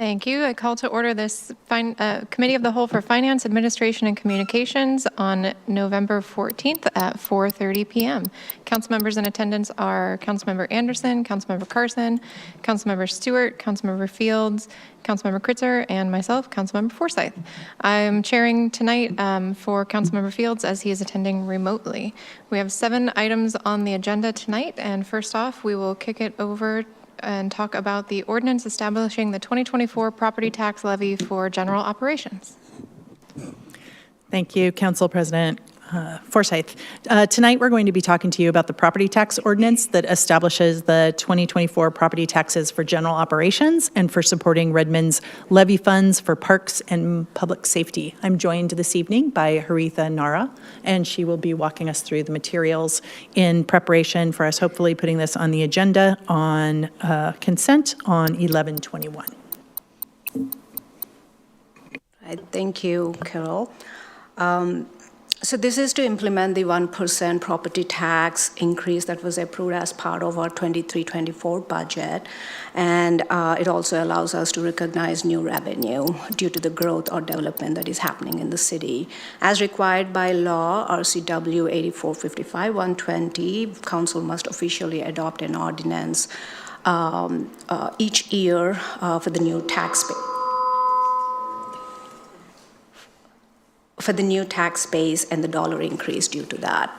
Thank you. I call to order this Committee of the Whole for Finance, Administration, and Communications on November 14th at 4:30 p.m. Council members in attendance are Councilmember Anderson, Councilmember Carson, Councilmember Stewart, Councilmember Fields, Councilmember Kritzer, and myself, Councilmember Forsyth. I'm chairing tonight for Councilmember Fields as he is attending remotely. We have 7 items on the agenda tonight, and first off, we will kick it over and talk about the ordinance establishing the 2024 property tax levy for general operations. Thank you, Council President Forsyth. Tonight, we're going to be talking to you about the property tax ordinance that establishes the 2024 property taxes for general operations and for supporting Redmond's levy funds for parks and public safety. I'm joined this evening by Haritha Nara, and she will be walking us through the materials in preparation for us hopefully putting this on the agenda on consent on 11/21. Thank you, Carol. So this is to implement the 1% property tax increase that was approved as part of our 23-24 budget. And it also allows us to recognize new revenue due to the growth or development that is happening in the city. As required by law, RCW 8455-120, Council must officially adopt an ordinance each year for the new tax base and the dollar increase due to that.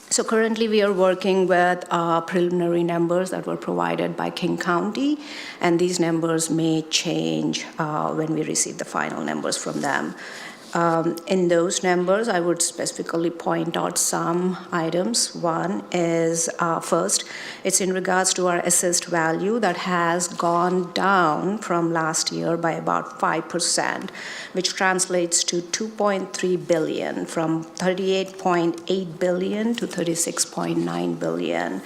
So currently we are working with preliminary numbers that were provided by King County, and these numbers may change when we receive the final numbers from them. In those numbers, I would specifically point out some items. One is, first, it's in regards to our assessed value that has gone down from last year by about 5%, which translates to $2.3 billion, from $38.8 billion to $36.9 billion.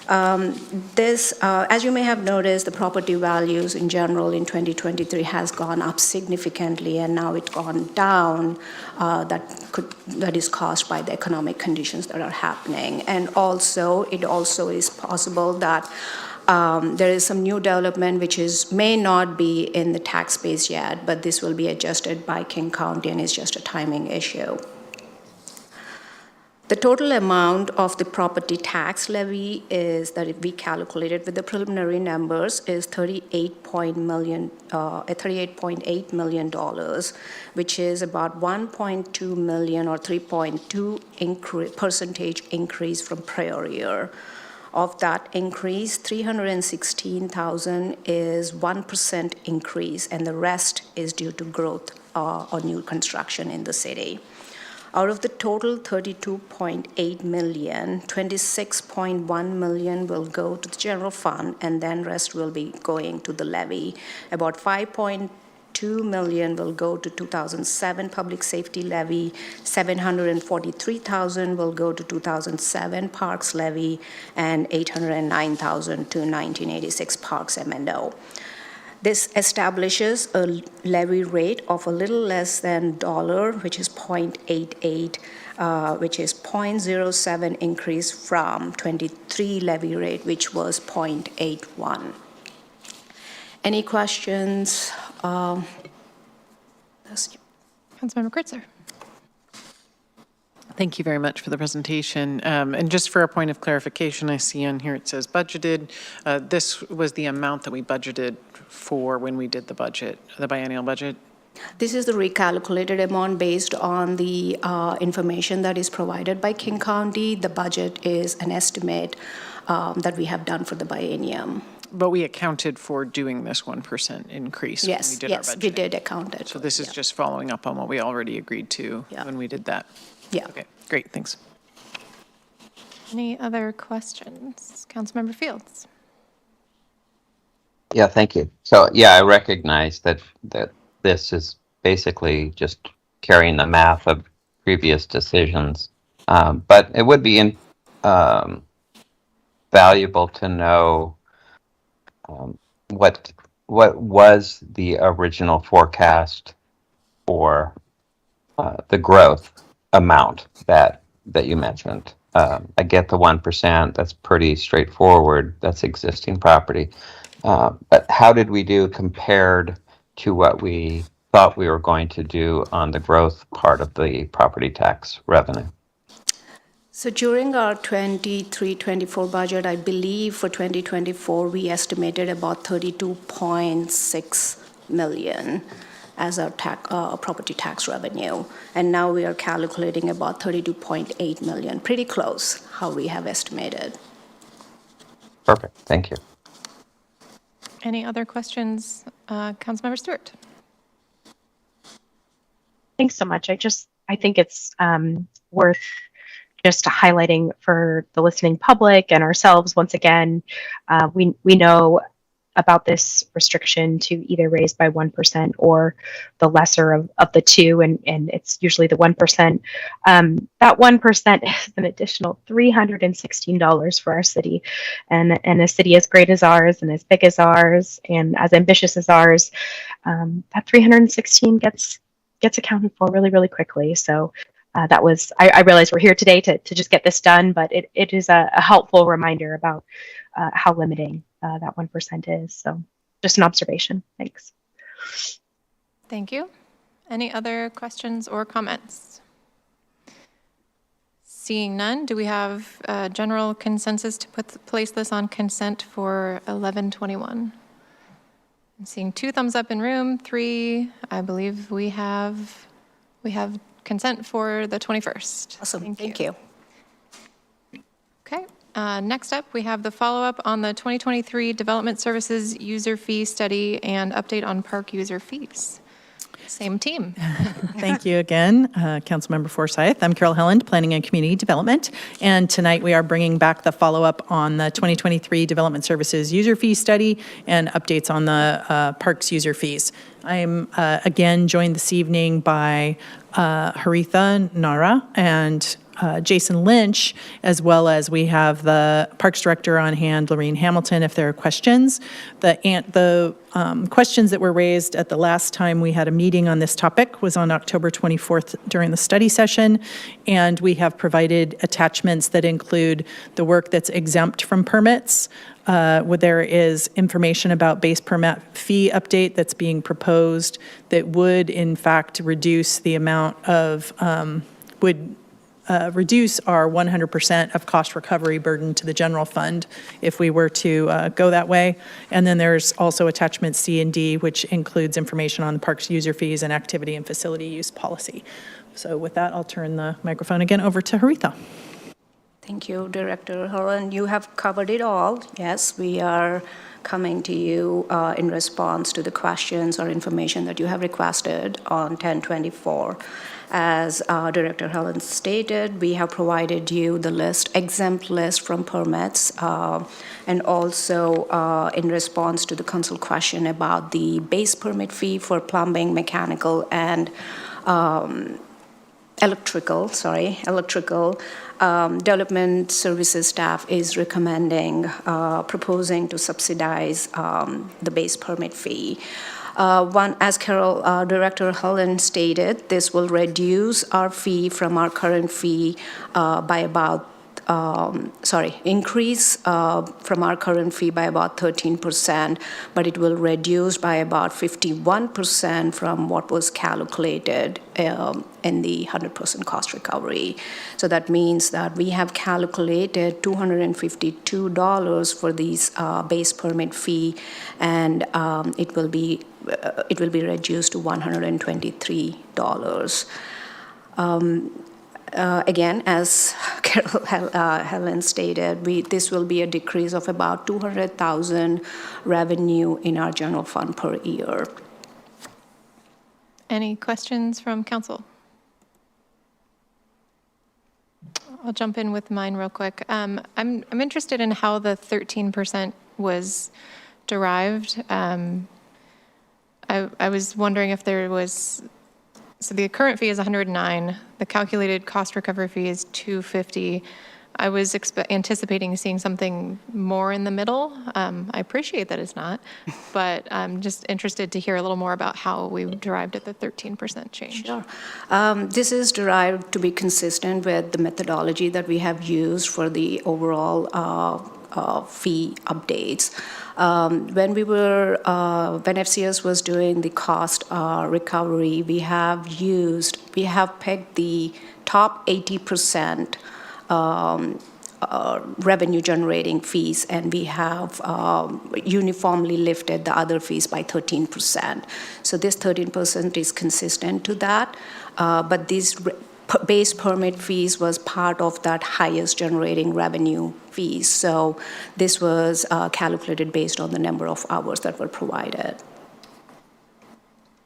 As you may have noticed, the property values in general in 2023 has gone up significantly, and now it's gone down. That is caused by the economic conditions that are happening. And also, it also is possible that there is some new development which may not be in the tax base yet, but this will be adjusted by King County, and it's just a timing issue. The total amount of the property tax levy is that we calculated with the preliminary numbers is $38.8 million, which is about 1.2 million or 3.2% increase from prior year. Of that increase, 316,000 is 1% increase, and the rest is due to growth or new construction in the city. Out of the total 32.8 million, 26.1 million will go to the general fund, and then rest will be going to the levy. About 5.2 million will go to 2007 public safety levy, 743,000 will go to 2007 parks levy, and 809,000 to 1986 parks M&O. This establishes a levy rate of a little less than $1, which is 0.88, which is 0.07 increase from 23 levy rate, which was 0.81. Any questions? Councilmember Kritzer. Thank you very much for the presentation. And just for a point of clarification, I see on here it says budgeted. This was the amount that we budgeted for when we did the budget, the biennial budget? This is the recalculated amount based on the information that is provided by King County. The budget is an estimate that we have done for the biennium. But we accounted for doing this 1% increase when we did our budget. Yes, we did account it. So this is just following up on what we already agreed to when we did that. Yeah. Okay, great, thanks. Any other questions? Councilmember Fields. Yeah, thank you. So, yeah, I recognize that this is basically just carrying the math of previous decisions, but it would be valuable to know what was the original forecast for the growth amount that you mentioned. I get the 1%. That's pretty straightforward. That's existing property. But how did we do compared to what we thought we were going to do on the growth part of the property tax revenue? So during our 23-24 budget, I believe for 2024, we estimated about 32.6 million as our property tax revenue. And now we are calculating about 32.8 million, pretty close how we have estimated. Perfect. Thank you. Any other questions? Councilmember Stewart? Thanks so much. I think it's worth just highlighting for the listening public and ourselves once again. We know about this restriction to either raise by 1% or the lesser of the two, and it's usually the 1%. That 1% is an additional $316 for our city, and a city as great as ours and as big as ours and as ambitious as ours, that 316 gets accounted for really, really quickly. So that was, I realize we're here today to just get this done, but it is a helpful reminder about how limiting that 1% is. So just an observation. Thanks. Thank you. Any other questions or comments? Seeing none, do we have general consensus to place this on consent for 1121? I'm seeing 2 thumbs up in room, 3. I believe we have consent for the 21st. Awesome, thank you. Okay, next up, we have the follow-up on the 2023 Development Services User Fee Study and update on park user fees. Same team. Thank you again, Councilmember Forsyth. I'm Carol Helland, Planning and Community Development, and tonight we are bringing back the follow-up on the 2023 Development Services User Fee Study and updates on the parks user fees. I'm again joined this evening by Haritha Nara and Jason Lynch, as well as we have the Parks Director on hand, Lorene Hamilton, if there are questions. The questions that were raised at the last time we had a meeting on this topic was on October 24th during the study session, and we have provided attachments that include the work that's exempt from permits. Where there is information about base permit fee update that's being proposed that would, in fact, reduce the amount of, reduce our 100% of cost recovery burden to the general fund if we were to go that way. And then there's also attachment C and D, which includes information on the park's user fees and activity and facility use policy. So with that, I'll turn the microphone again over to Haritha. Thank you, Director Holland. You have covered it all. Yes, we are coming to you in response to the questions or information that you have requested on 1024. As Director Holland stated, we have provided you the exempt list from permits, and also in response to the council question about the base permit fee for plumbing, mechanical, and electrical, development services staff is recommending, proposing to subsidize the base permit fee. As Director Holland stated, this will reduce our fee from our current fee by about increase from our current fee by about 13%, but it will reduce by about 51% from what was calculated in the 100% cost recovery. So that means that we have calculated $252 for these base permit fee, and it will be reduced to $123. Again, as Carol Helen stated, this will be a decrease of about $200,000 revenue in our general fund per year. Any questions from council? I'll jump in with mine real quick. I'm interested in how the 13% was derived. I was wondering if there was. So the current fee is $109. The calculated cost recovery fee is $250. I was anticipating seeing something more in the middle. I appreciate that it's not, but I'm just interested to hear a little more about how we derived at the 13% change. Sure. This is derived to be consistent with the methodology that we have used for the overall fee updates. When FCS was doing the cost recovery, we have pegged the top 80% revenue generating fees, and we have uniformly lifted the other fees by 13%. So this 13% is consistent to that, but these base permit fees was part of that highest generating revenue fees. So this was calculated based on the number of hours that were provided.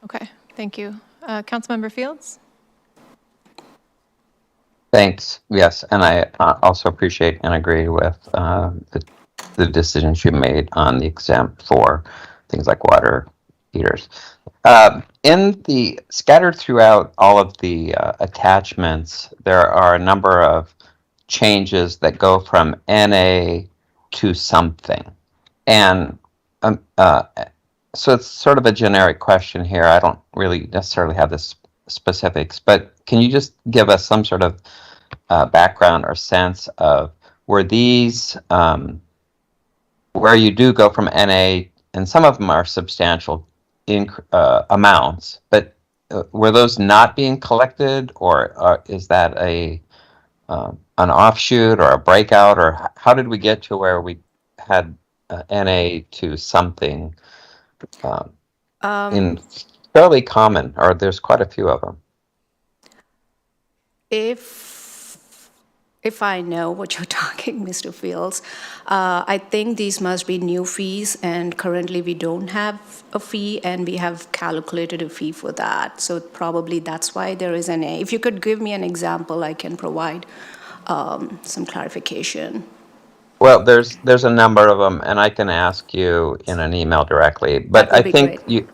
Okay, thank you. Councilmember Fields? Thanks. Yes, and I also appreciate and agree with the decisions you made on the exempt for things like water heaters. In the scattered throughout all of the attachments, there are a number of changes that go from NA to something, and so it's sort of a generic question here. I don't really necessarily have the specifics, but can you just give us some sort of background or sense of were these where you do go from NA, and some of them are substantial amounts, but were those not being collected, or is that an offshoot or a breakout, or how did we get to where we had NA to something in fairly common, or there's quite a few of them? If I know what you're talking, Mr. Fields, I think these must be new fees, and currently we don't have a fee, and we have calculated a fee for that. So probably that's why there is an A. If you could give me an example, I can provide some clarification. Well, there's a number of them, and I can ask you in an email directly. But That would be great.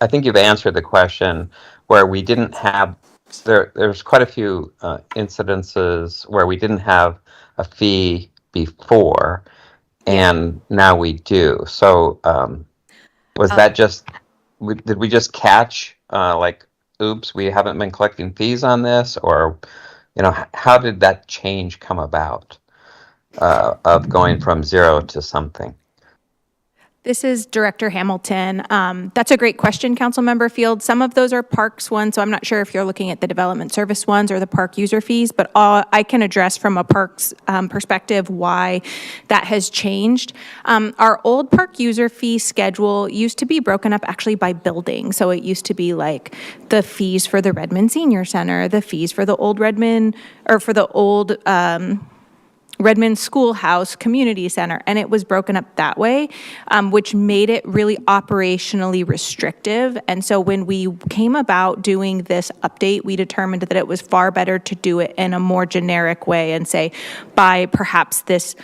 I think you've answered the question where we didn't have. There's quite a few incidences where we didn't have a fee before, and now we do. So was that just? Did we just catch like, oops, we haven't been collecting fees on this, or how did that change come about? Of going from zero to something? This is Director Hamilton. That's a great question, Councilmember Field. Some of those are parks ones, so I'm not sure if you're looking at the development service ones or the park user fees, but I can address from a parks perspective why that has changed. Our old park user fee schedule used to be broken up actually by building. So it used to be like the fees for the Redmond Senior Center, the fees for the old Redmond, or for the old Redmond Schoolhouse Community Center, and it was broken up that way, which made it really operationally restrictive. And so when we came about doing this update, we determined that it was far better to do it in a more generic way and say, by perhaps this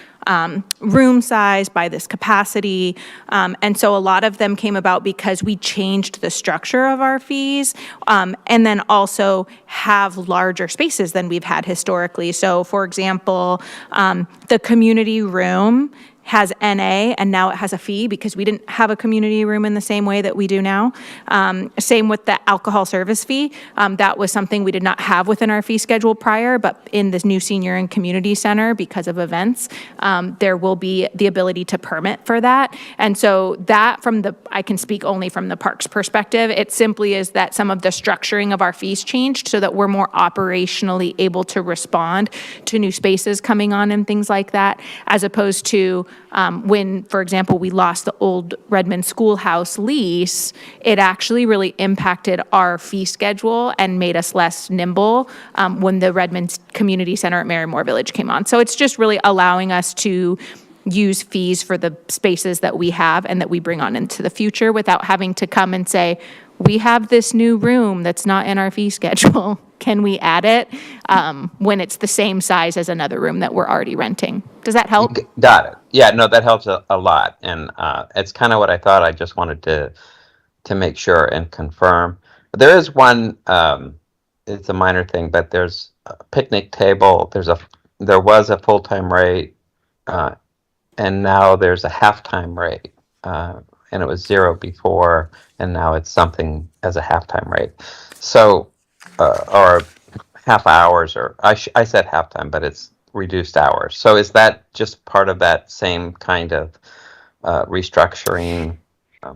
room size, by this capacity. And so a lot of them came about because we changed the structure of our fees, and then also have larger spaces than we've had historically. So for example, the community room has NA, and now it has a fee because we didn't have a community room in the same way that we do now. Same with the alcohol service fee. That was something we did not have within our fee schedule prior, but in this new senior and community center, because of events, there will be the ability to permit for that. And so that I can speak only from the parks perspective. It simply is that some of the structuring of our fees changed so that we're more operationally able to respond to new spaces coming on and things like that, as opposed to when, for example, we lost the old Redmond Schoolhouse lease, it actually really impacted our fee schedule and made us less nimble when the Redmond Community Center at Merrimore Village came on. So it's just really allowing us to use fees for the spaces that we have and that we bring on into the future without having to come and say, we have this new room that's not in our fee schedule. Can we add it? When it's the same size as another room that we're already renting. Does that help? Got it. Yeah, no, that helps a lot. And it's kind of what I thought. I just wanted to make sure and confirm. There is one, it's a minor thing, but there's a picnic table. There's a there was a full-time rate, and now there's a half-time rate. And it was 0 before, and now it's something as a half-time rate. So, or half hours, or I said half-time, but it's reduced hours. So is that just part of that same kind of restructuring?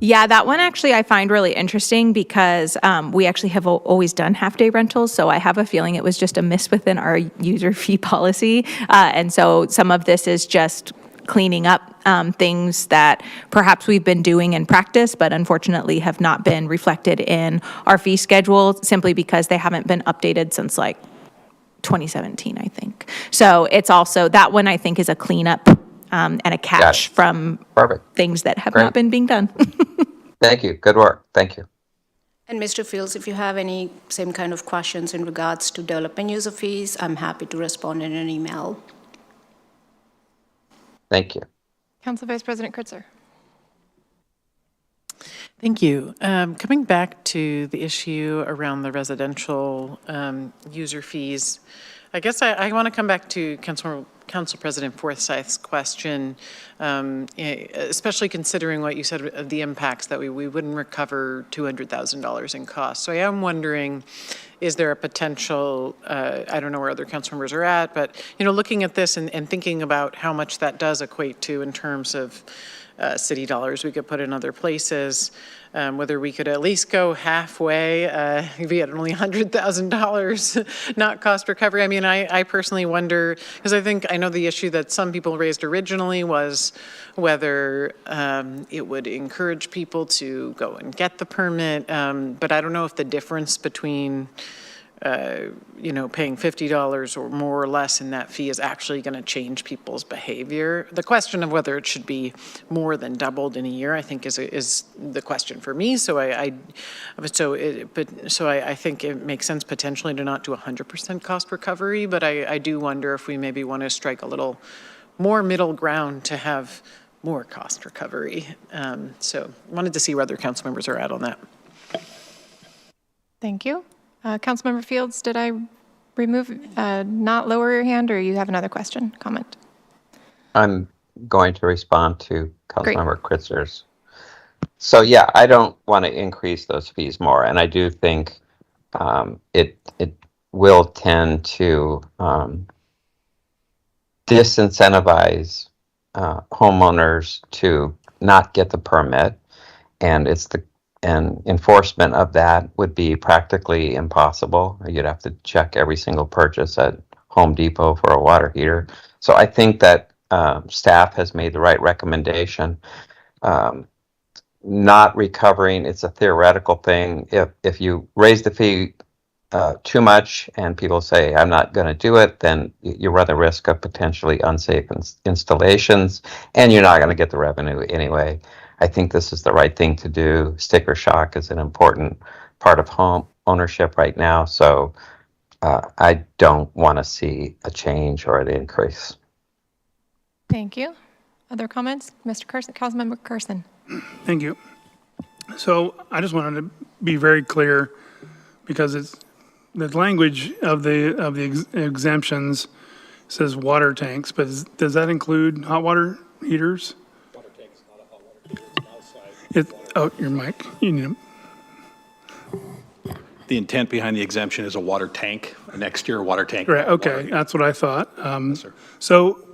Yeah, that one actually I find really interesting because we actually have always done half-day rentals, so I have a feeling it was just a miss within our user fee policy. And so some of this is just cleaning up things that perhaps we've been doing in practice, but unfortunately have not been reflected in our fee schedule simply because they haven't been updated since like 2017, I think. So it's also, that one I think is a cleanup and a catch it. from Perfect. things that have Great. not been being done. Thank you. Good work. Thank you. And Mr. Fields, if you have any same kind of questions in regards to development user fees, I'm happy to respond in an email. Thank you. Council Vice President Kritzer. Thank you. Coming back to the issue around the residential user fees, I guess I want to come back to Council President Forsyth's question, especially considering what you said of the impacts that we wouldn't recover $200,000 in costs. So I am wondering, is there a potential, I don't know where other council members are at, but looking at this and thinking about how much that does equate to in terms of city dollars we could put in other places, whether we could at least go halfway, be at only $100,000, not cost recovery. I mean, I personally wonder, because I know the issue that some people raised originally was whether it would encourage people to go and get the permit, but I don't know if the difference between paying $50 or more or less in that fee is actually going to change people's behavior. The question of whether it should be more than doubled in a year, I think, is the question for me. So I think it makes sense potentially to not do 100% cost recovery, but I do wonder if we maybe want to strike a little more middle ground to have more cost recovery. So wanted to see where other council members are at on that. Thank you. Councilmember Fields, did I not lower your hand, or you have another question, comment? I'm going to respond to Great. Councilmember Kritzer's. So yeah, I don't want to increase those fees more, and I do think it will tend to disincentivize homeowners to not get the permit, and enforcement of that would be practically impossible. You'd have to check every single purchase at Home Depot for a water heater. So I think that staff has made the right recommendation. Not recovering, it's a theoretical thing. If you raise the fee too much and people say, I'm not going to do it, then you run the risk of potentially unsafe installations, and you're not going to get the revenue anyway. I think this is the right thing to do. Sticker shock is an important part of home ownership right now, so I don't want to see a change or an increase. Thank you. Other comments? Mr. Carson, Councilmember Carson. Thank you. So I just wanted to be very clear, because it's the language of the exemptions says water tanks, but does that include hot water heaters? Water tanks, not a hot water heater. Outside. Your mic. You need The intent behind the exemption is a water tank, an exterior water tank. Right. Okay, that's what I thought. Yes, sir. So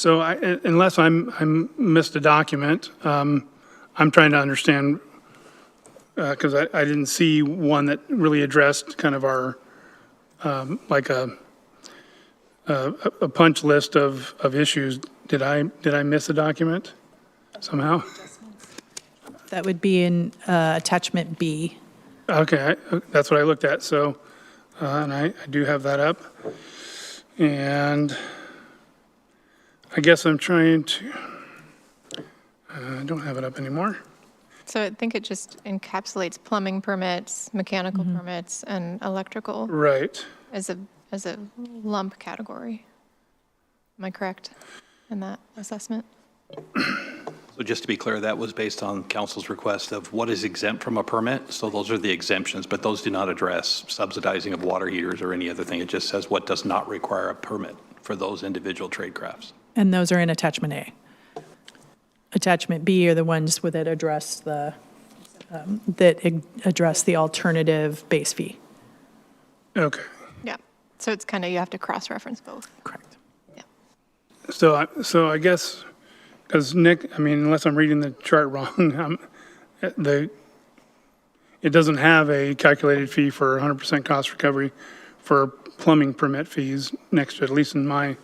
unless I missed a document, I'm trying to understand, because I didn't see one that really addressed kind of our, like a punch list of issues. Did I miss a document somehow? That would be in attachment B. Okay, that's what I looked at, so, and I do have that up. And I guess I'm trying to, I don't have it up anymore. So I think it just encapsulates plumbing permits, mechanical permits, and electrical Right. as a lump category. Am I correct in that assessment? So just to be clear, that was based on council's request of what is exempt from a permit. So those are the exemptions, but those do not address subsidizing of water heaters or any other thing. It just says what does not require a permit for those individual trade crafts. And those are in Attachment A. Attachment B are the ones that address the, address the alternative base fee. Okay. Yeah. So it's kind of, you have to cross-reference both. Correct. So I guess, because Nick, I mean, unless I'm reading the chart wrong, it doesn't have a calculated fee for 100% cost recovery for plumbing permit fees next to it, at least in mine.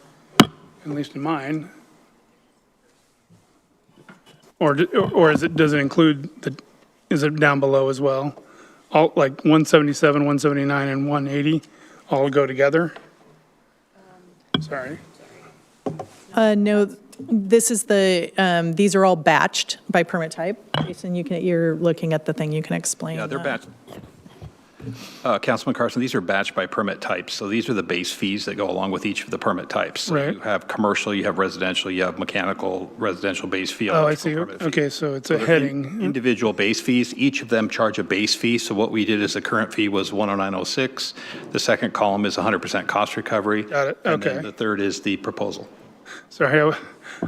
Or does it include is it down below as well? All, like 177, 179, and 180 all go together? Sorry. No, this is these are all batched by permit type. Jason, you're looking at the thing, you can explain. Yeah, they're batched. Councilman Carson, these are batched by permit types. So these are the base fees that go along with each of the permit types. So Right. you have commercial, you have residential, you have mechanical, residential base fee. Oh, I electrical see. permit fee. Okay, so it's a they're heading. Individual base fees, each of them charge a base fee. So what we did is the current fee was 109.06. The second column is 100% cost recovery. Got it. And then Okay. the third is the proposal. Sorry,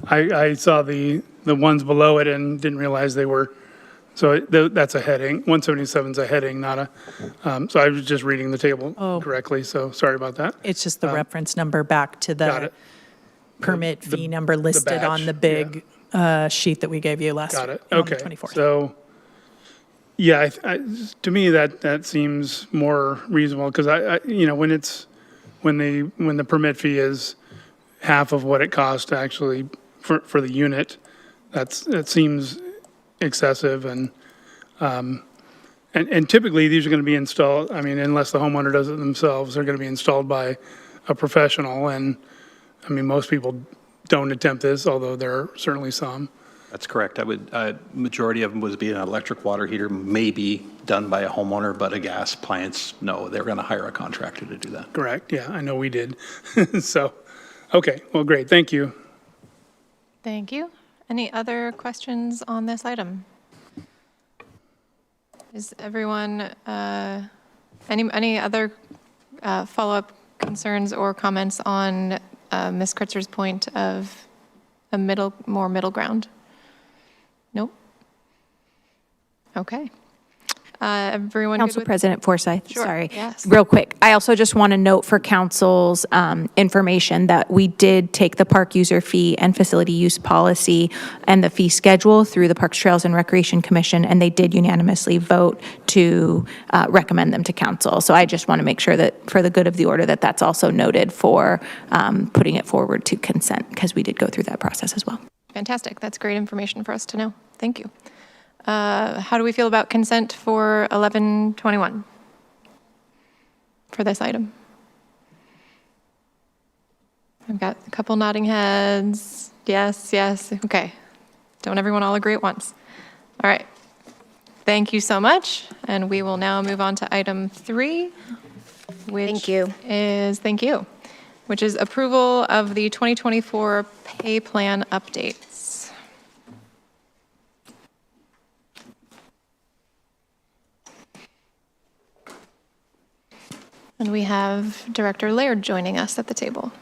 I saw the ones below it and didn't realize they were, so that's a heading. 177's a heading, not a, so I was just reading the table correctly, so sorry about that. It's just the reference number back to Got the it. permit fee number listed batch, on the big sheet that we gave you last. Got it, on the okay. 24th. So, yeah, to me, that seems more reasonable, because when the permit fee is half of what it costs to actually, for the unit, that seems excessive, and typically, these are going to be installed, I mean, unless the homeowner does it themselves, they're going to be installed by a professional, and, I mean, most people don't attempt this, although there are certainly some. That's correct. Majority of them would be an electric water heater, maybe done by a homeowner, but a gas appliance, no, they're going to hire a contractor to do that. Correct, yeah, I know we did. So, okay, well, great, thank you. Thank you. Any other questions on this item? Is everyone, any other follow-up concerns or comments on Ms. Kritzer's point of a more middle ground? Nope. Okay. Everyone good Council with- President Forsyth, Sure, sorry. yes. Real quick, I also just want to note for council's information that we did take the park user fee and facility use policy and the fee schedule through the Parks, Trails, and Recreation Commission, and they did unanimously vote to recommend them to council. So I just want to make sure that, for the good of the order, that that's also noted for putting it forward to consent, because we did go through that process as well. Fantastic. That's great information for us to know. Thank you. How do we feel about consent for 1121 for this item? I've got a couple nodding heads. Yes, yes. Okay. Don't everyone all agree at once? All right. Thank you so much. And we will now move on to item 3, which Thank you. thank you, which is approval of the 2024 pay plan updates. And we have Director Laird joining us at the table.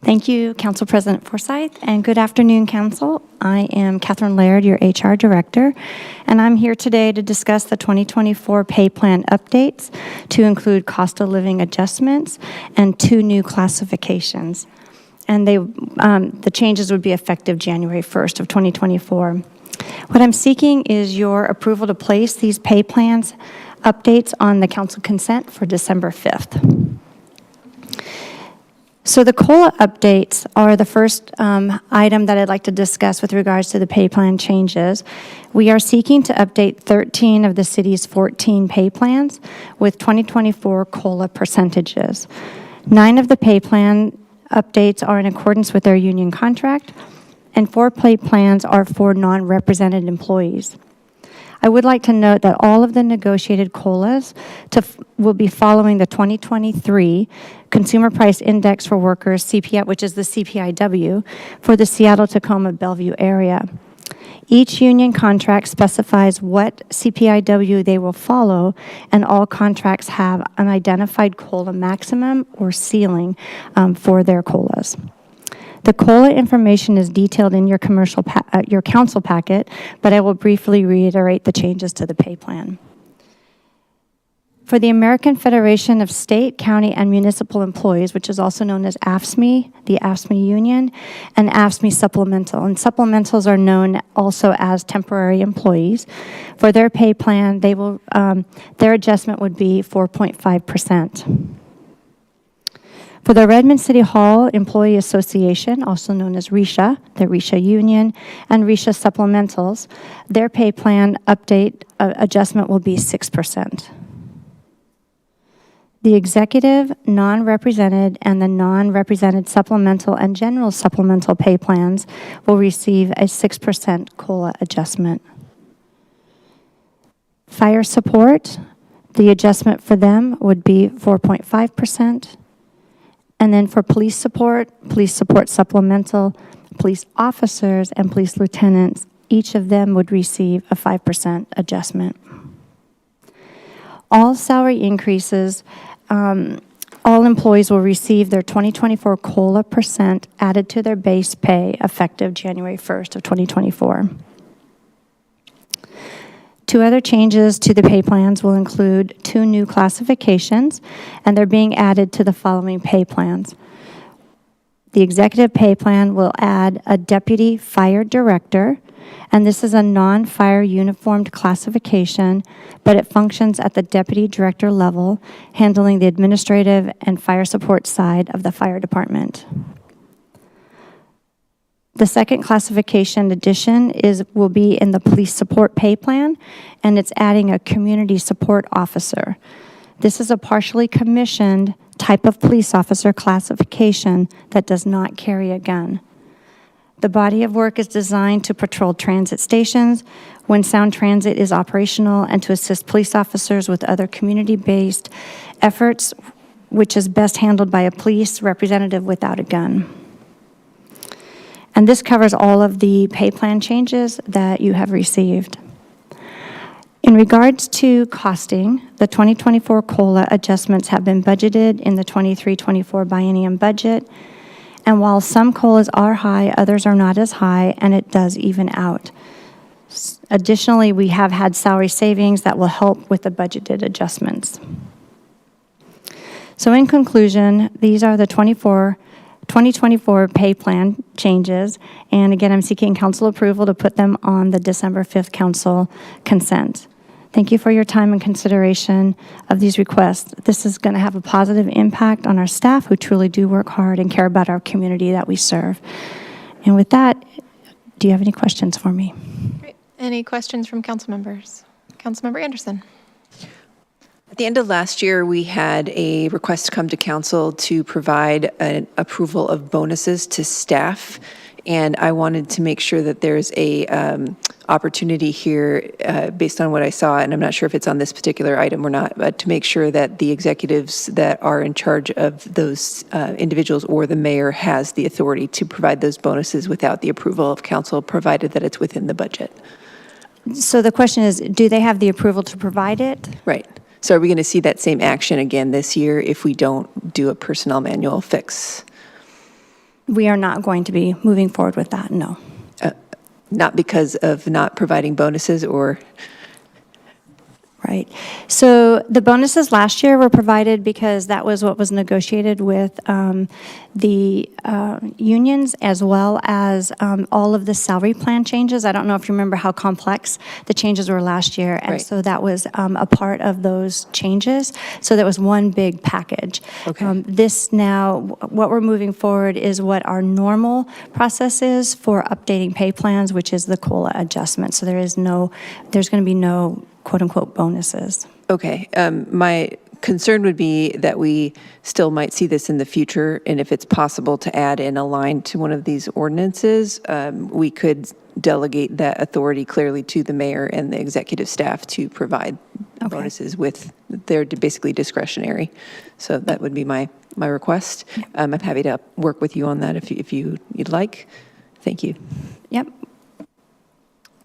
Thank you, Council President Forsyth, and good afternoon, Council. I am Catherine Laird, your HR Director, and I'm here today to discuss the 2024 pay plan updates to include cost of living adjustments and 2 new classifications. And the changes would be effective January 1st of 2024. What I'm seeking is your approval to place these pay plans updates on the council consent for December 5th. So the COLA updates are the first item that I'd like to discuss with regards to the pay plan changes. We are seeking to update 13 of the city's 14 pay plans with 2024 COLA percentages. 9 of the pay plan updates are in accordance with their union contract, and 4 pay plans are for non-represented employees. I would like to note that all of the negotiated COLAs will be following the 2023 Consumer Price Index for Workers, CPI, which is the CPIW, for the Seattle-Tacoma Bellevue area. Each union contract specifies what CPIW they will follow, and all contracts have an identified COLA maximum or ceiling for their COLAs. The COLA information is detailed in your your council packet, but I will briefly reiterate the changes to the pay plan. For the American Federation of State, County, and Municipal Employees, which is also known as AFSCME, the AFSCME Union, and AFSCME Supplemental. And supplementals are known also as temporary employees. For their pay plan, they will their adjustment would be 4.5%. For the Redmond City Hall Employee Association, also known as RESHA, the RESHA Union, and RESHA Supplementals, their pay plan update adjustment will be 6%. The executive, non-represented, and the non-represented supplemental and general supplemental pay plans will receive a 6% COLA adjustment. Fire support, the adjustment for them would be 4.5%. And then for police support supplemental, police officers, and police lieutenants, each of them would receive a 5% adjustment. All salary increases, all employees will receive their 2024 COLA percent added to their base pay effective January 1st of 2024. Two other changes to the pay plans will include 2 new classifications, and they're being added to the following pay plans. The executive pay plan will add a deputy fire director, and this is a non-fire uniformed classification, but it functions at the deputy director level, handling the administrative and fire support side of the fire department. The second classification addition will be in the police support pay plan, and it's adding a community support officer. This is a partially commissioned type of police officer classification that does not carry a gun. The body of work is designed to patrol transit stations when Sound Transit is operational and to assist police officers with other community-based efforts, which is best handled by a police representative without a gun. And this covers all of the pay plan changes that you have received. In regards to costing, the 2024 COLA adjustments have been budgeted in the 23-24 biennium budget. And while some COLAs are high, others are not as high, and it does even out. Additionally, we have had salary savings that will help with the budgeted adjustments. So in conclusion, these are the 2024 pay plan changes. And again, I'm seeking council approval to put them on the December 5th council consent. Thank you for your time and consideration of these requests. This is going to have a positive impact on our staff who truly do work hard and care about our community that we serve. And with that, do you have any questions for me? Great. Any questions from council members? Councilmember Anderson. At the end of last year, we had a request come to council to provide an approval of bonuses to staff, and I wanted to make sure that there's a opportunity here based on what I saw, and I'm not sure if it's on this particular item or not, but to make sure that the executives that are in charge of those individuals or the mayor has the authority to provide those bonuses without the approval of council, provided that it's within the budget. So the question is, do they have the approval to provide it? Right. So are we going to see that same action again this year if we don't do a personnel manual fix? We are not going to be moving forward with that, no. Not because of not providing bonuses or? Right. So the bonuses last year were provided because that was what was negotiated with the unions, as well as all of the salary plan changes. I don't know if you remember how complex the changes were last year. And Right. so that was a part of those changes. So that was one big package. Okay. This now, what we're moving forward is what our normal process is for updating pay plans, which is the COLA adjustment. So there's going to be no quote-unquote bonuses. Okay. My concern would be that we still might see this in the future, and if it's possible to add in a line to one of these ordinances, we could delegate that authority clearly to the mayor and the executive staff to provide bonuses with, they're basically discretionary. So that would be my request. I'm happy to work with you on that if you'd like. Thank you. Yep.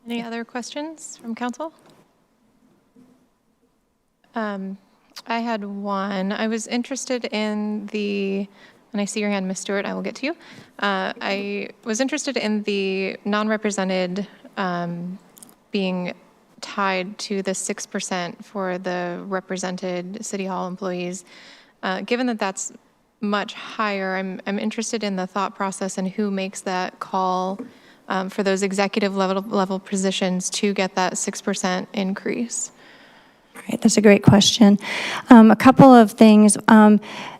Any other questions from council? I had one. I was interested in the, and I see your hand, Ms. Stewart, I will get to you. I was interested in the non-represented being tied to the 6% for the represented City Hall employees. Given that that's much higher, I'm interested in the thought process and who makes that call for those executive level positions to get that 6% increase. Right, that's a great question. A couple of things.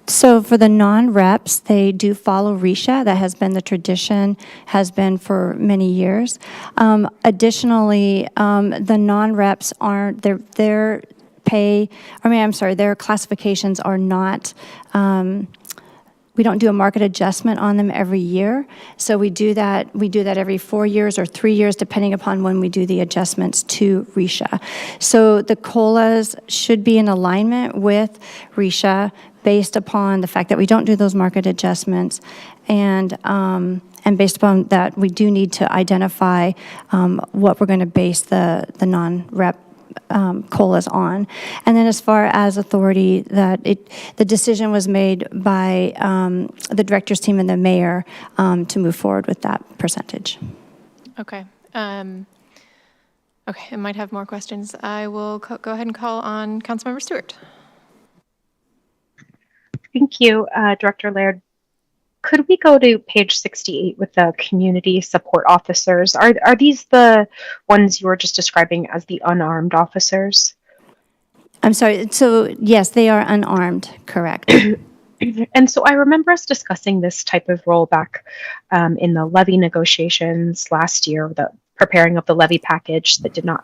So for the non-reps, they do follow RISA. That has been the tradition, has been for many years. Additionally, the non-reps aren't, their classifications are not, we don't do a market adjustment on them every year. So we do that every 4 years or 3 years, depending upon when we do the adjustments to RISA. So the COLAs should be in alignment with RISA based upon the fact that we don't do those market adjustments. And based upon that, we do need to identify what we're going to base the non-rep COLAs on. And then as far as authority, the decision was made by the director's team and the mayor to move forward with that percentage. Okay. Okay, I might have more questions. I will go ahead and call on Councilmember Stewart. Thank you, Director Laird. Could we go to page 68 with the community support officers? Are these the ones you were just describing as the unarmed officers? I'm sorry, so yes, they are unarmed, correct. And so I remember us discussing this type of role back in the levy negotiations last year, the preparing of the levy package that did not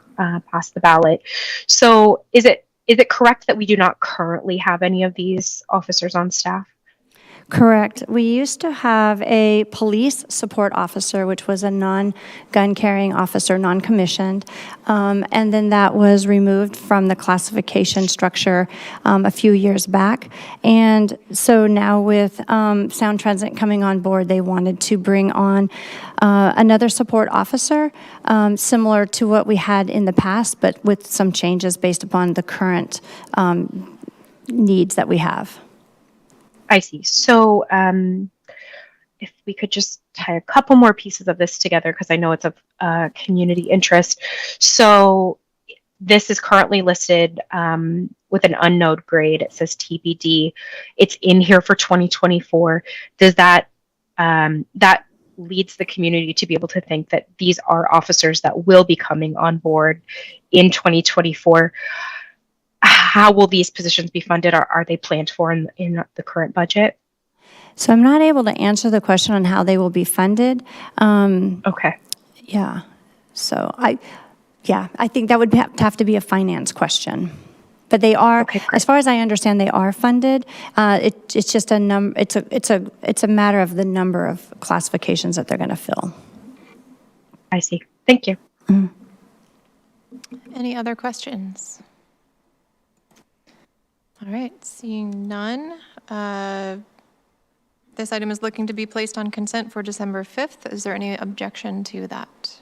pass the ballot. So is it correct that we do not currently have any of these officers on staff? Correct. We used to have a police support officer, which was a non-gun carrying officer, non-commissioned, and then that was removed from the classification structure a few years back. And so now with Sound Transit coming on board, they wanted to bring on another support officer, similar to what we had in the past, but with some changes based upon the current needs that we have. I see. So if we could just tie a couple more pieces of this together, because I know it's of community interest. So this is currently listed with an unknown grade. It says TBD. It's in here for 2024. Does that that leads the community to be able to think that these are officers that will be coming on board in 2024? How will these positions be funded? Are they planned for in the current budget? So I'm not able to answer the question on how they will be funded. Okay. Yeah. So I think that would have to be a finance question. But they are, okay, as far as I understand, they are funded. It's just a number. It's a matter of the number of classifications that they're going to fill. I see. Thank you. Mm. Any other questions? All right, seeing none. This item is looking to be placed on consent for December 5th. Is there any objection to that?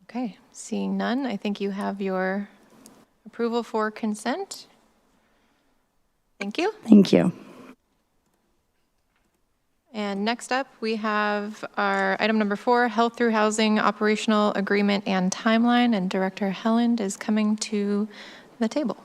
Okay, seeing none, I think you have your approval for consent. Thank you. Thank you. And next up, we have our item number 4, Health Through Housing Operational Agreement and Timeline, and Director Helland is coming to the table.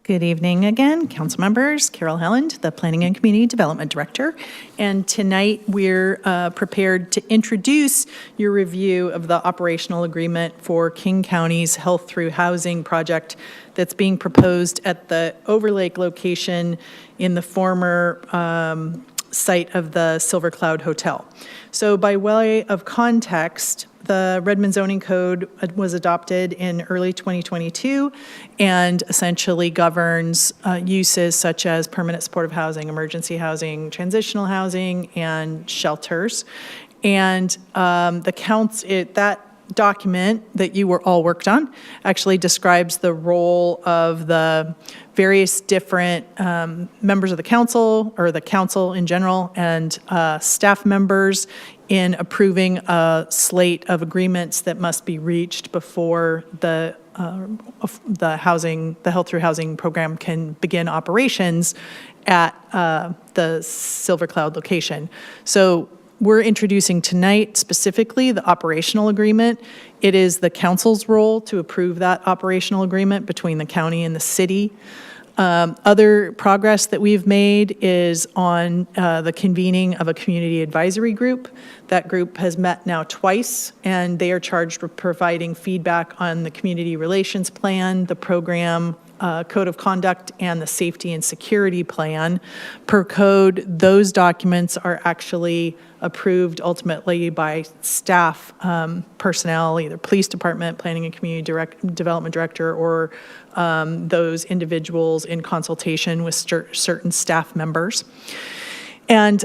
Good evening again, council members. Carol Helland, the Planning and Community Development Director. And tonight we're prepared to introduce your review of the operational agreement for King County's Health Through Housing project that's being proposed at the Overlake location in the former site of the Silver Cloud Hotel. So by way of context, the Redmond zoning code was adopted in early 2022 and essentially governs uses such as permanent supportive housing, emergency housing, transitional housing, and shelters. And that document that you were all worked on actually describes the role of the various different members of the council, or the council in general, and staff members in approving a slate of agreements that must be reached before the Health Through Housing program can begin operations at the Silver Cloud location. So we're introducing tonight specifically the operational agreement. It is the council's role to approve that operational agreement between the county and the city. Other progress that we've made is on the convening of a community advisory group. That group has met now twice, and they are charged with providing feedback on the community relations plan, the program code of conduct, and the safety and security plan. Per code, those documents are actually approved ultimately by staff personnel, either police department, planning and community development director, or those individuals in consultation with certain staff members. And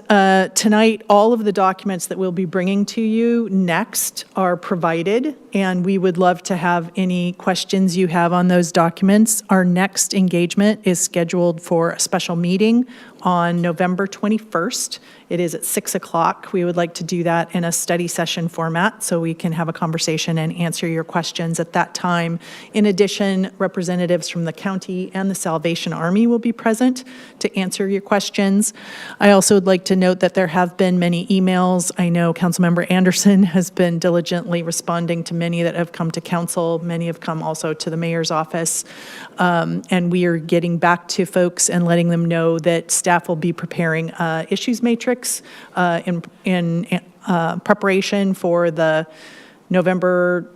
tonight, all of the documents that we'll be bringing to you next are provided, and we would love to have any questions you have on those documents. Our next engagement is scheduled for a special meeting on November 21st. It is at 6 o'clock. We would like to do that in a study session format so we can have a conversation and answer your questions at that time. In addition, representatives from the county and the Salvation Army will be present to answer your questions. I also would like to note that there have been many emails. I know Councilmember Anderson has been diligently responding to many that have come to council. Many have come also to the mayor's office. And we are getting back to folks and letting them know that staff will be preparing issues matrix in preparation for the November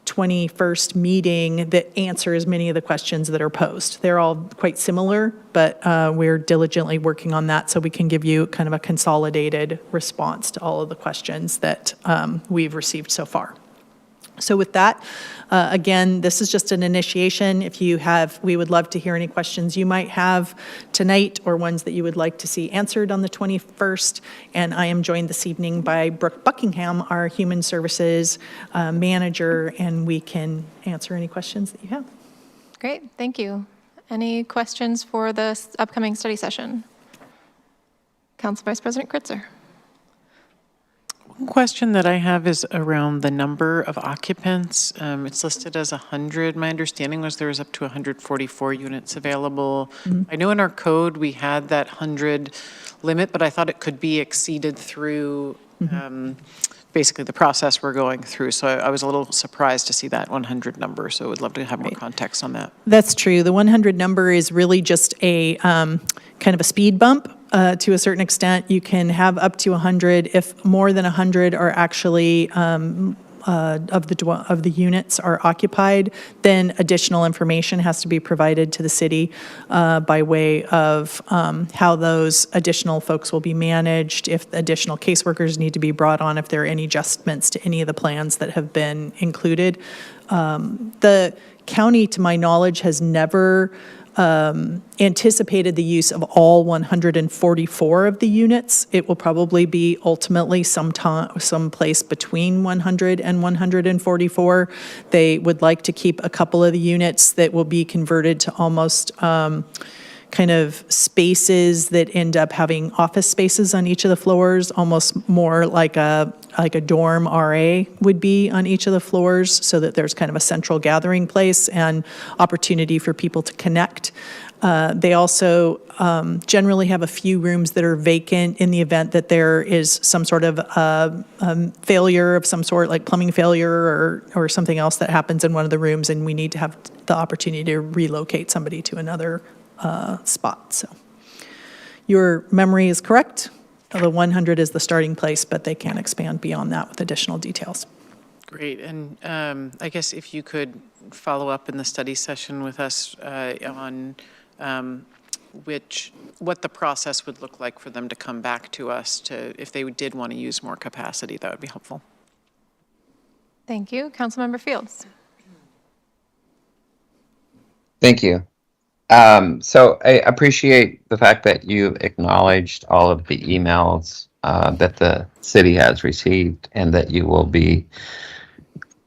21st meeting that answers many of the questions that are posed. They're all quite similar, but we're diligently working on that so we can give you kind of a consolidated response to all of the questions that we've received so far. So with that, again, this is just an initiation. If you have, we would love to hear any questions you might have tonight or ones that you would like to see answered on the 21st. And I am joined this evening by Brooke Buckingham, our Human Services Manager, and we can answer any questions that you have. Great, thank you. Any questions for the upcoming study session? Council Vice President Kritzer. One question that I have is around the number of occupants. It's listed as 100. My understanding was there was up to 144 units available. I know in our code we had that 100 limit, but I thought it could be exceeded through basically the process we're going through. So I was a little surprised to see that 100 number. So I would love to have more context on that. That's true. The 100 number is really just a kind of a speed bump. To a certain extent, you can have up to 100. If more than 100 are actually of the units are occupied, then additional information has to be provided to the city by way of how those additional folks will be managed, if additional caseworkers need to be brought on, if there are any adjustments to any of the plans that have been included. The county, to my knowledge, has never anticipated the use of all 144 of the units. It will probably be ultimately someplace between 100 and 144. They would like to keep a couple of the units that will be converted to almost kind of spaces that end up having office spaces on each of the floors, almost more like a dorm RA would be on each of the floors, so that there's kind of a central gathering place and opportunity for people to connect. They also generally have a few rooms that are vacant in the event that there is some sort of failure of some sort, like plumbing failure or something else that happens in one of the rooms, and we need to have the opportunity to relocate somebody to another spot. So your memory is correct. The 100 is the starting place, but they can expand beyond that with additional details. Great. And I guess if you could follow up in the study session with us on what the process would look like for them to come back to us if they did want to use more capacity, that would be helpful. Thank you. Councilmember Fields. Thank you. So I appreciate the fact that you acknowledged all of the emails that the city has received, and that you will be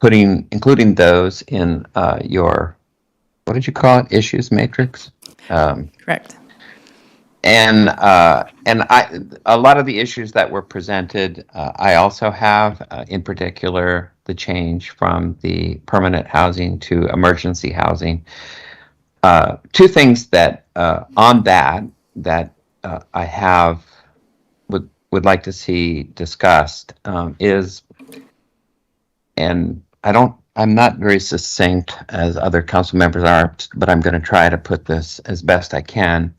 including those in your, what did you call it, issues matrix? Correct. And a lot of the issues that were presented, I also have, in particular, the change from the permanent housing to emergency housing. Two things that on that I have would like to see discussed is, and I'm not very succinct as other council members are, but I'm going to try to put this as best I can.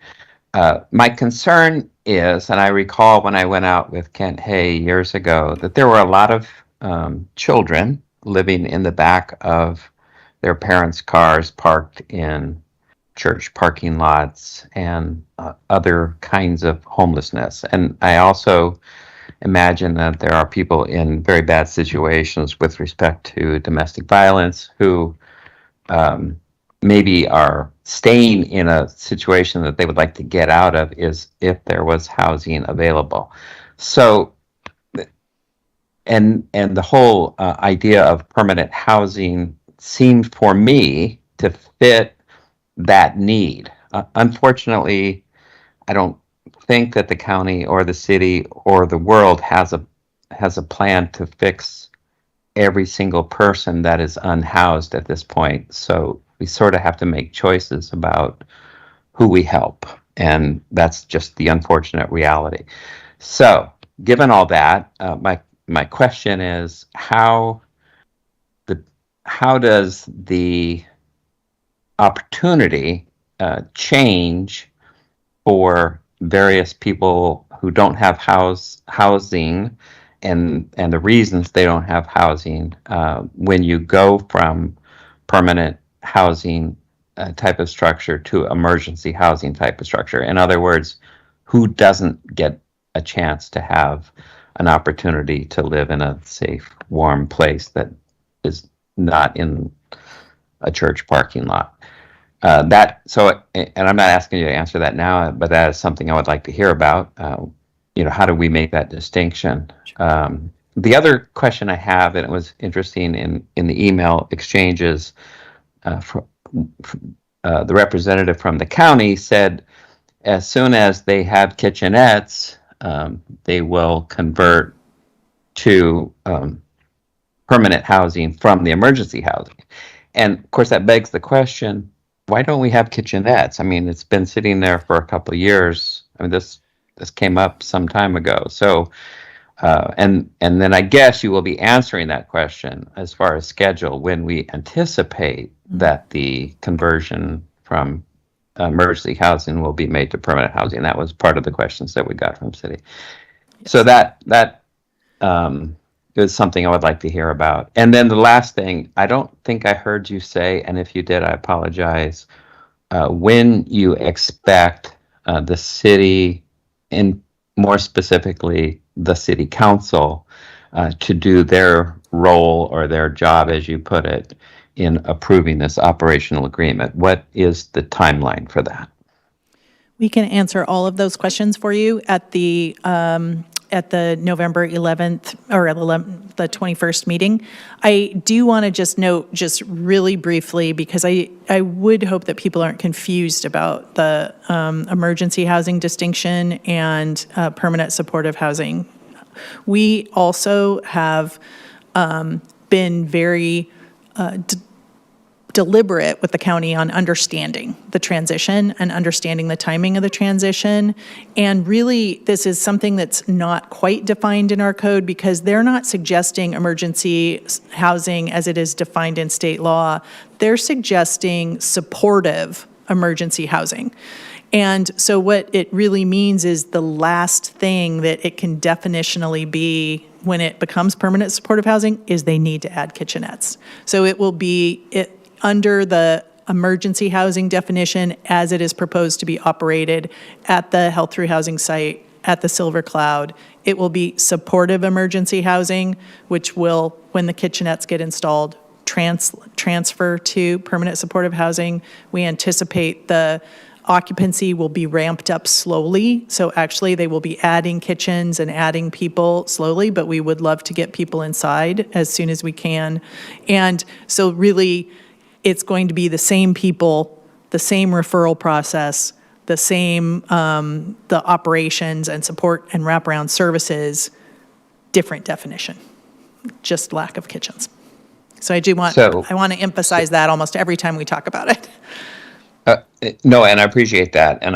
My concern is, and I recall when I went out with Kent Hay years ago, that there were a lot of children living in the back of their parents' cars parked in church parking lots and other kinds of homelessness. And I also imagine that there are people in very bad situations with respect to domestic violence who maybe are staying in a situation that they would like to get out of, is if there was housing available. So, and the whole idea of permanent housing seemed for me to fit that need. Unfortunately, I don't think that the county or the city or the world has a plan to fix every single person that is unhoused at this point. So we sort of have to make choices about who we help, and that's just the unfortunate reality. So, given all that, my question is, how does the opportunity change for various people who don't have housing, and the reasons they don't have housing, when you go from permanent housing type of structure to emergency housing type of structure? In other words, who doesn't get a chance to have an opportunity to live in a safe, warm place that is not in a church parking lot? And I'm not asking you to answer that now, but that is something I would like to hear about. How do we make that distinction? The other question I have, and it was interesting in the email exchanges, the representative from the county said, as soon as they have kitchenettes, they will convert to permanent housing from the emergency housing. And of course, that begs the question, why don't we have kitchenettes? I mean, it's been sitting there for a couple of years. I mean, this came up some time ago. So, and then I guess you will be answering that question as far as schedule, when we anticipate that the conversion from emergency housing will be made to permanent housing. That was part of the questions that we got from city. Yes. So that is something I would like to hear about. And then the last thing, I don't think I heard you say, and if you did, I apologize, when you expect the city, and more specifically the city council, to do their role or their job, as you put it, in approving this operational agreement. What is the timeline for that? We can answer all of those questions for you at the November 11th or the 21st meeting. I do want to just note, just really briefly, because I would hope that people aren't confused about the emergency housing distinction and permanent supportive housing. We also have been very deliberate with the county on understanding the transition and understanding the timing of the transition. And really, this is something that's not quite defined in our code, because they're not suggesting emergency housing as it is defined in state law. They're suggesting supportive emergency housing. And so what it really means is the last thing that it can definitionally be when it becomes permanent supportive housing is they need to add kitchenettes. So it will be under the emergency housing definition as it is proposed to be operated at the Health Through Housing site at the Silver Cloud. It will be supportive emergency housing, which will, when the kitchenettes get installed, transfer to permanent supportive housing. We anticipate the occupancy will be ramped up slowly. So actually, they will be adding kitchens and adding people slowly, but we would love to get people inside as soon as we can. And so really, it's going to be the same people, the same referral process, the same, the operations and support and wraparound services, different definition, just lack of kitchens. So I want to emphasize that almost every time we talk about it. No, and I appreciate that, and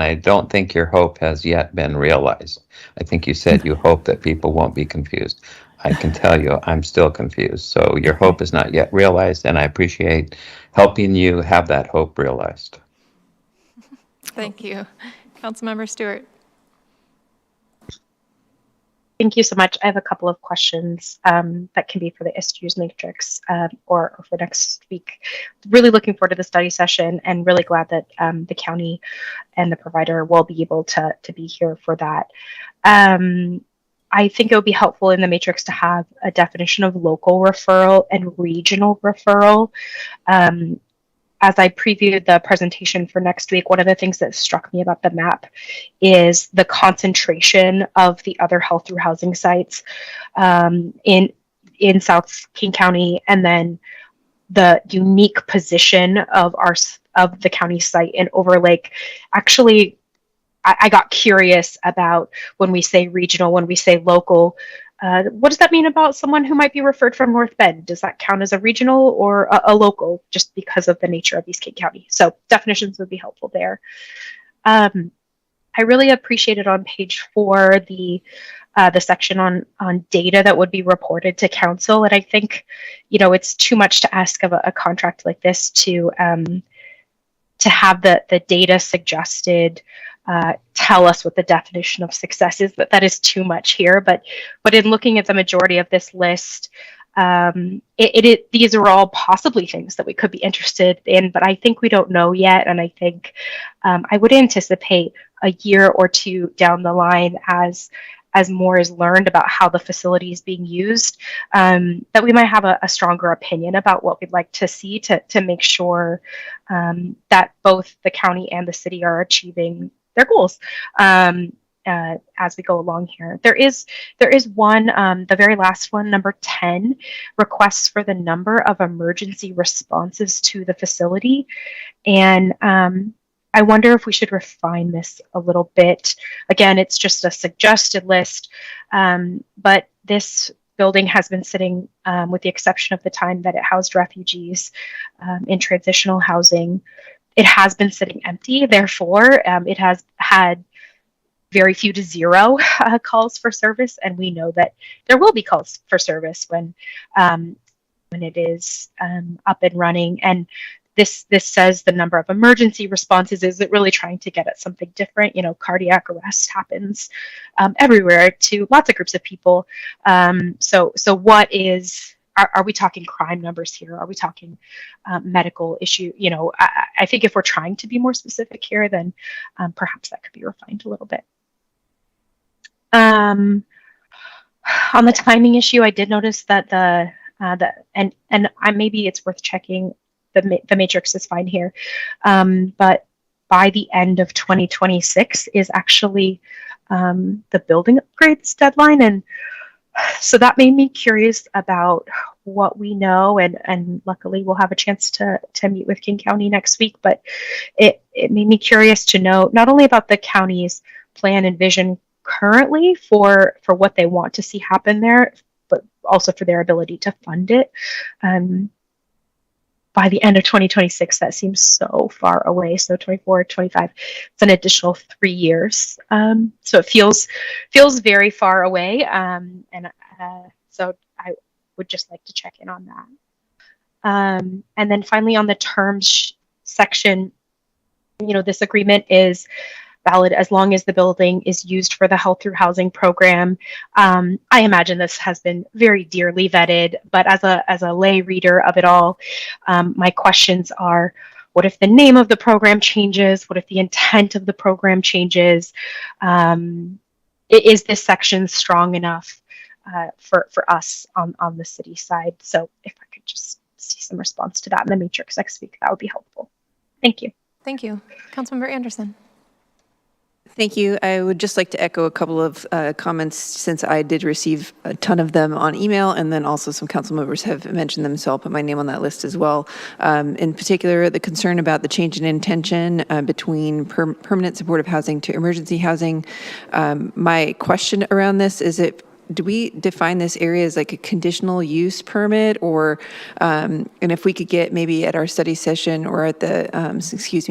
I don't think your hope has yet been realized. I think you said you hope that people won't be confused. I can tell you I'm still confused. So your hope is not yet realized, and I appreciate helping you have that hope realized. Thank you. Councilmember Stewart. Thank you so much. I have a couple of questions that can be for the issues matrix or for next week. Really looking forward to the study session and really glad that the county and the provider will be able to be here for that. I think it would be helpful in the matrix to have a definition of local referral and regional referral. As I previewed the presentation for next week, one of the things that struck me about the map is the concentration of the other Health Through Housing sites in South King County, and then the unique position of the county site in Overlake. Actually, I got curious about when we say regional, when we say local. What does that mean about someone who might be referred from North Bend? Does that count as a regional or a local, just because of the nature of East King County? So definitions would be helpful there. I really appreciated on page 4 the section on data that would be reported to council, and I think, it's too much to ask of a contract like this to have the data suggested tell us what the definition of success is. That is too much here, but in looking at the majority of this list, these are all possibly things that we could be interested in, but I think we don't know yet, and I think I would anticipate a year or two down the line as more is learned about how the facility is being used, that we might have a stronger opinion about what we'd like to see to make sure that both the county and the city are achieving their goals as we go along here. There is one, the very last one, number 10, requests for the number of emergency responses to the facility. And I wonder if we should refine this a little bit. Again, it's just a suggested list, but this building has been sitting, with the exception of the time that it housed refugees in transitional housing, it has been sitting empty. Therefore, it has had very few to zero calls for service, and we know that there will be calls for service when it is up and running. And this says the number of emergency responses. Is it really trying to get at something different? Cardiac arrest happens everywhere to lots of groups of people. So what is? Are we talking crime numbers here? Are we talking medical issue? I think if we're trying to be more specific here, then perhaps that could be refined a little bit. On the timing issue, I did notice that maybe it's worth checking. The matrix is fine here, but by the end of 2026 is actually the building upgrades deadline, and so that made me curious about what we know, and luckily we'll have a chance to meet with King County next week, but it made me curious to know not only about the county's plan and vision currently for what they want to see happen there, but also for their ability to fund it. By the end of 2026, that seems so far away. So 24, 25, it's an additional 3 years. So it feels very far away. So I would just like to check in on that. And then finally on the terms section, this agreement is valid as long as the building is used for the Health Through Housing program. I imagine this has been very dearly vetted, but as a lay reader of it all, my questions are, what if the name of the program changes? What if the intent of the program changes? Is this section strong enough for us on the city side? So if I could just see some response to that in the matrix next week, that would be helpful. Thank you. Thank you. Councilmember Anderson. Thank you. I would just like to echo a couple of comments since I did receive a ton of them on email, and then also some council members have mentioned them, so I'll put my name on that list as well. In particular, the concern about the change in intention between permanent supportive housing to emergency housing. My question around this is do we define this area as like a conditional use permit, or, and if we could get maybe at our study session or at the,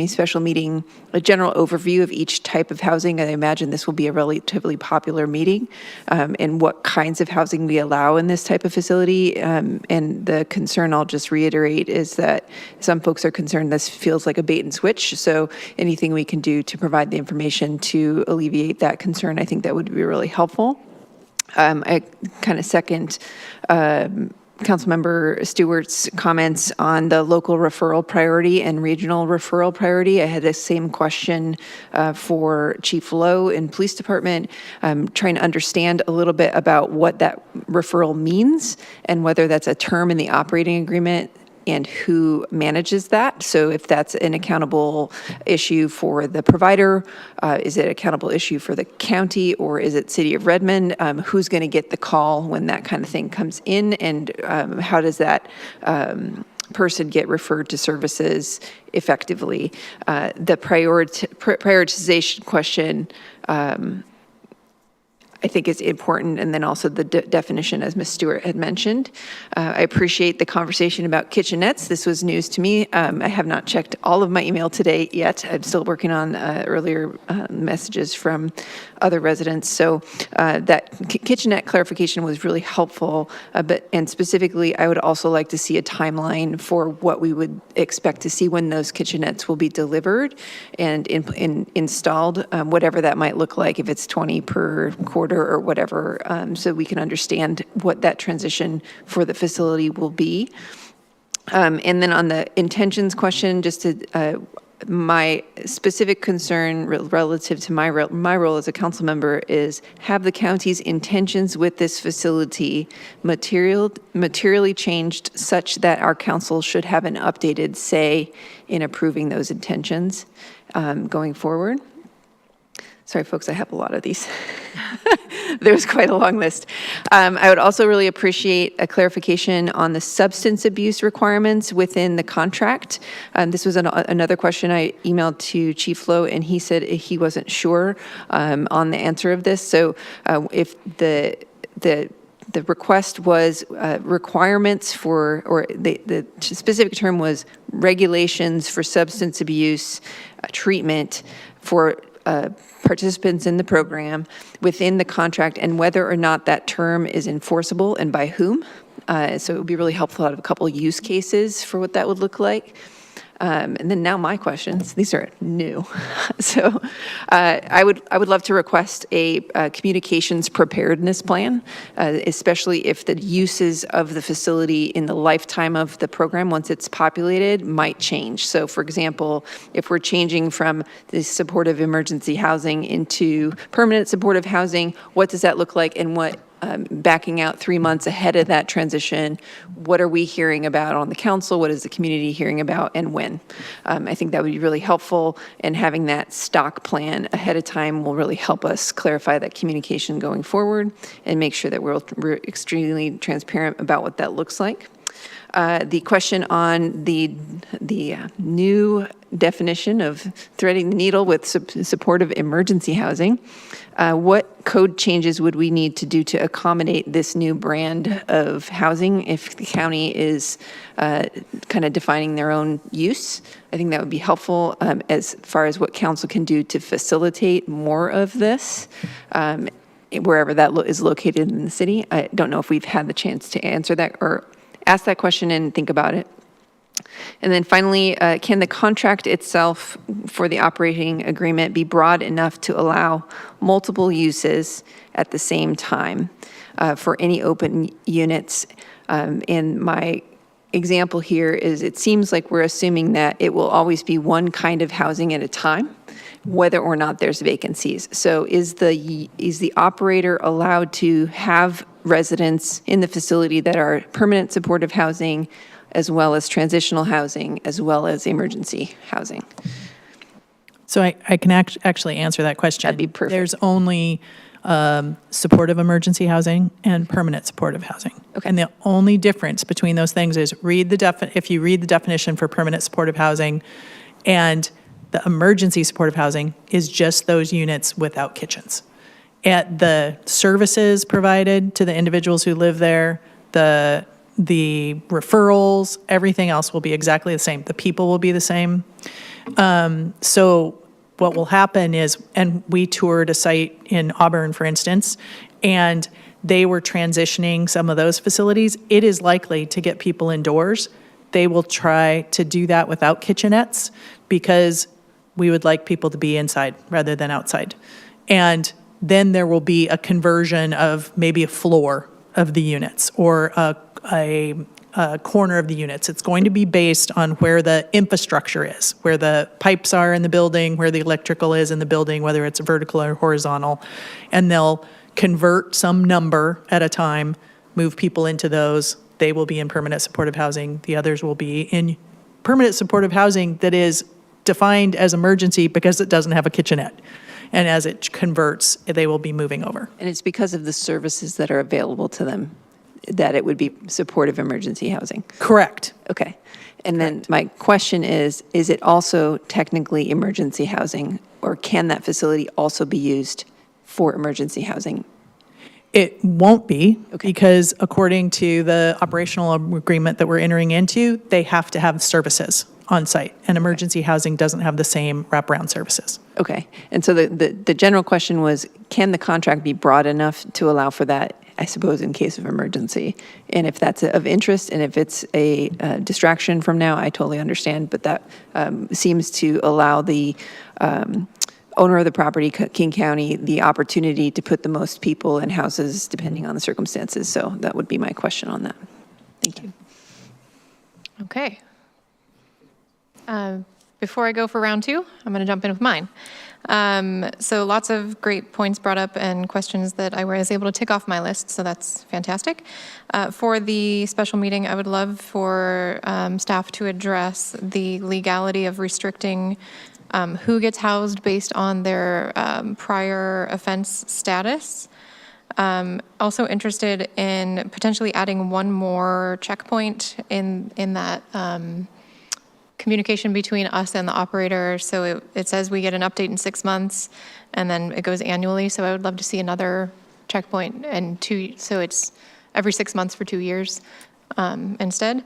special meeting, a general overview of each type of housing. I imagine this will be a relatively popular meeting, and what kinds of housing we allow in this type of facility. And the concern, I'll just reiterate, is that some folks are concerned this feels like a bait and switch. So anything we can do to provide the information to alleviate that concern, I think that would be really helpful. I kind of second Councilmember Stewart's comments on the local referral priority and regional referral priority. I had the same question for Chief Lowe in Police Department, trying to understand a little bit about what that referral means and whether that's a term in the operating agreement and who manages that. So if that's an accountable issue for the provider, is it an accountable issue for the county, or is it City of Redmond? Who's going to get the call when that kind of thing comes in, and how does that person get referred to services effectively? The prioritization question, I think is important, and then also the definition, as Ms. Stewart had mentioned. I appreciate the conversation about kitchenettes. This was news to me. I have not checked all of my email today yet. I'm still working on earlier messages from other residents. So that kitchenette clarification was really helpful, and specifically, I would also like to see a timeline for what we would expect to see when those kitchenettes will be delivered and installed, whatever that might look like, if it's 20 per quarter or whatever, so we can understand what that transition for the facility will be. And then on the intentions question, just to my specific concern relative to my role as a council member is, have the county's intentions with this facility materially changed such that our council should have an updated say in approving those intentions going forward. Sorry, folks, I have a lot of these. There's quite a long list. I would also really appreciate a clarification on the substance abuse requirements within the contract. This was another question I emailed to Chief Lowe, and he said he wasn't sure on the answer of this. So if the request was requirements for, or the specific term was regulations for substance abuse treatment for participants in the program within the contract, and whether or not that term is enforceable and by whom. So it would be really helpful to have a couple use cases for what that would look like. And then now my questions, these are new. So I would love to request a communications preparedness plan, especially if the uses of the facility in the lifetime of the program, once it's populated, might change. So for example, if we're changing from the supportive emergency housing into permanent supportive housing, what does that look like, and what, backing out 3 months ahead of that transition, what are we hearing about on the council? What is the community hearing about, and when? I think that would be really helpful, and having that stock plan ahead of time will really help us clarify that communication going forward and make sure that we're extremely transparent about what that looks like. The question on the new definition of threading the needle with supportive emergency housing, what code changes would we need to do to accommodate this new brand of housing if the county is kind of defining their own use? I think that would be helpful as far as what council can do to facilitate more of this. Wherever that is located in the city. I don't know if we've had the chance to answer that or ask that question and think about it. And then finally, can the contract itself for the operating agreement be broad enough to allow multiple uses at the same time for any open units? And my example here is it seems like we're assuming that it will always be one kind of housing at a time, whether or not there's vacancies. So is the operator allowed to have residents in the facility that are permanent supportive housing, as well as transitional housing, as well as emergency housing? So I can actually answer that question. That'd be perfect. There's only supportive emergency housing and permanent supportive housing. Okay. And the only difference between those things is if you read the definition for permanent supportive housing, and the emergency supportive housing is just those units without kitchens. At the services provided to the individuals who live there, the referrals, everything else will be exactly the same. The people will be the same. So what will happen is, and we toured a site in Auburn, for instance, and they were transitioning some of those facilities. It is likely to get people indoors. They will try to do that without kitchenettes because we would like people to be inside rather than outside. And then there will be a conversion of maybe a floor of the units or a corner of the units. It's going to be based on where the infrastructure is, where the pipes are in the building, where the electrical is in the building, whether it's vertical or horizontal. And they'll convert some number at a time, move people into those. They will be in permanent supportive housing. The others will be in permanent supportive housing that is defined as emergency because it doesn't have a kitchenette. And as it converts, they will be moving over. And it's because of the services that are available to them that it would be supportive emergency housing? Correct. Okay. And then my question is it also technically emergency housing, or can that facility also be used for emergency housing? It won't be, Okay. because according to the operational agreement that we're entering into, they have to have services on site, and emergency housing doesn't have the same wraparound services. Okay. And so the general question was, can the contract be broad enough to allow for that, I suppose, in case of emergency? And if that's of interest, and if it's a distraction from now, I totally understand, but that seems to allow the owner of the property, King County, the opportunity to put the most people in houses depending on the circumstances. So that would be my question on that. Thank you. Okay. Before I go for round two, I'm going to jump in with mine. So lots of great points brought up and questions that I was able to tick off my list, so that's fantastic. For the special meeting, I would love for staff to address the legality of restricting who gets housed based on their prior offense status. Also interested in potentially adding one more checkpoint in that communication between us and the operator. So it says we get an update in 6 months, and then it goes annually. So I would love to see another checkpoint so it's every 6 months for 2 years instead.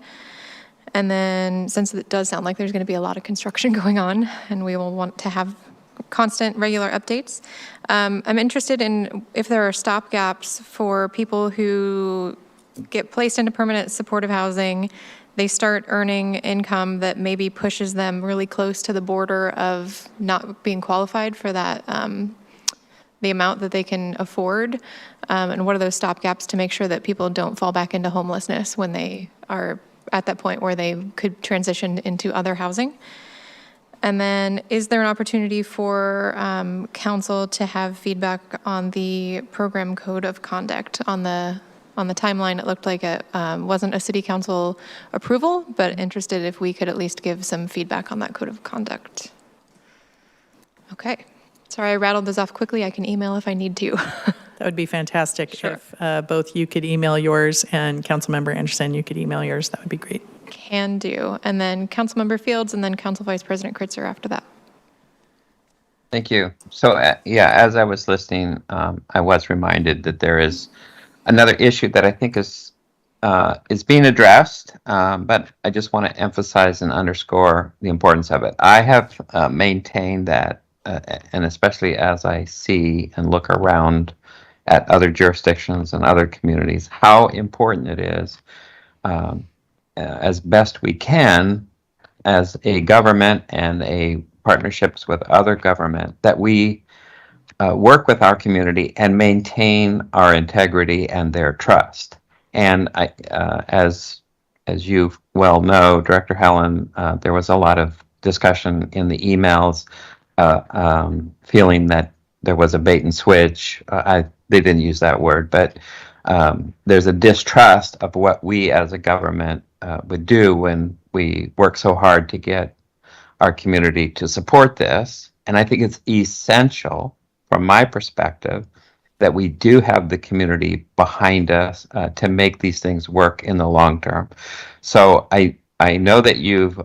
And then, since it does sound like there's going to be a lot of construction going on, and we will want to have constant, regular updates, I'm interested in if there are stopgaps for people who get placed into permanent supportive housing. They start earning income that maybe pushes them really close to the border of not being qualified for that, the amount that they can afford. And what are those stopgaps to make sure that people don't fall back into homelessness when they are at that point where they could transition into other housing? And then, is there an opportunity for council to have feedback on the program code of conduct? On the timeline, it looked like it wasn't a city council approval, but interested if we could at least give some feedback on that code of conduct. Okay. Sorry, I rattled those off quickly. I can email if I need to. That would be fantastic. Sure. If both you could email yours and Councilmember Anderson, you could email yours, that would be great. Can do. And then Councilmember Fields, and then Council Vice President Kritzer after that. Thank you. So, yeah, as I was listening, I was reminded that there is another issue that I think is being addressed, but I just want to emphasize and underscore the importance of it. I have maintained that, and especially as I see and look around at other jurisdictions and other communities, how important it is, as best we can as a government and a partnerships with other government, that we work with our community and maintain our integrity and their trust. And as you well know, Director Helen, there was a lot of discussion in the emails, feeling that there was a bait and switch. They didn't use that word, but there's a distrust of what we as a government would do when we work so hard to get our community to support this. And I think it's essential, from my perspective, that we do have the community behind us to make these things work in the long term. So I know that you've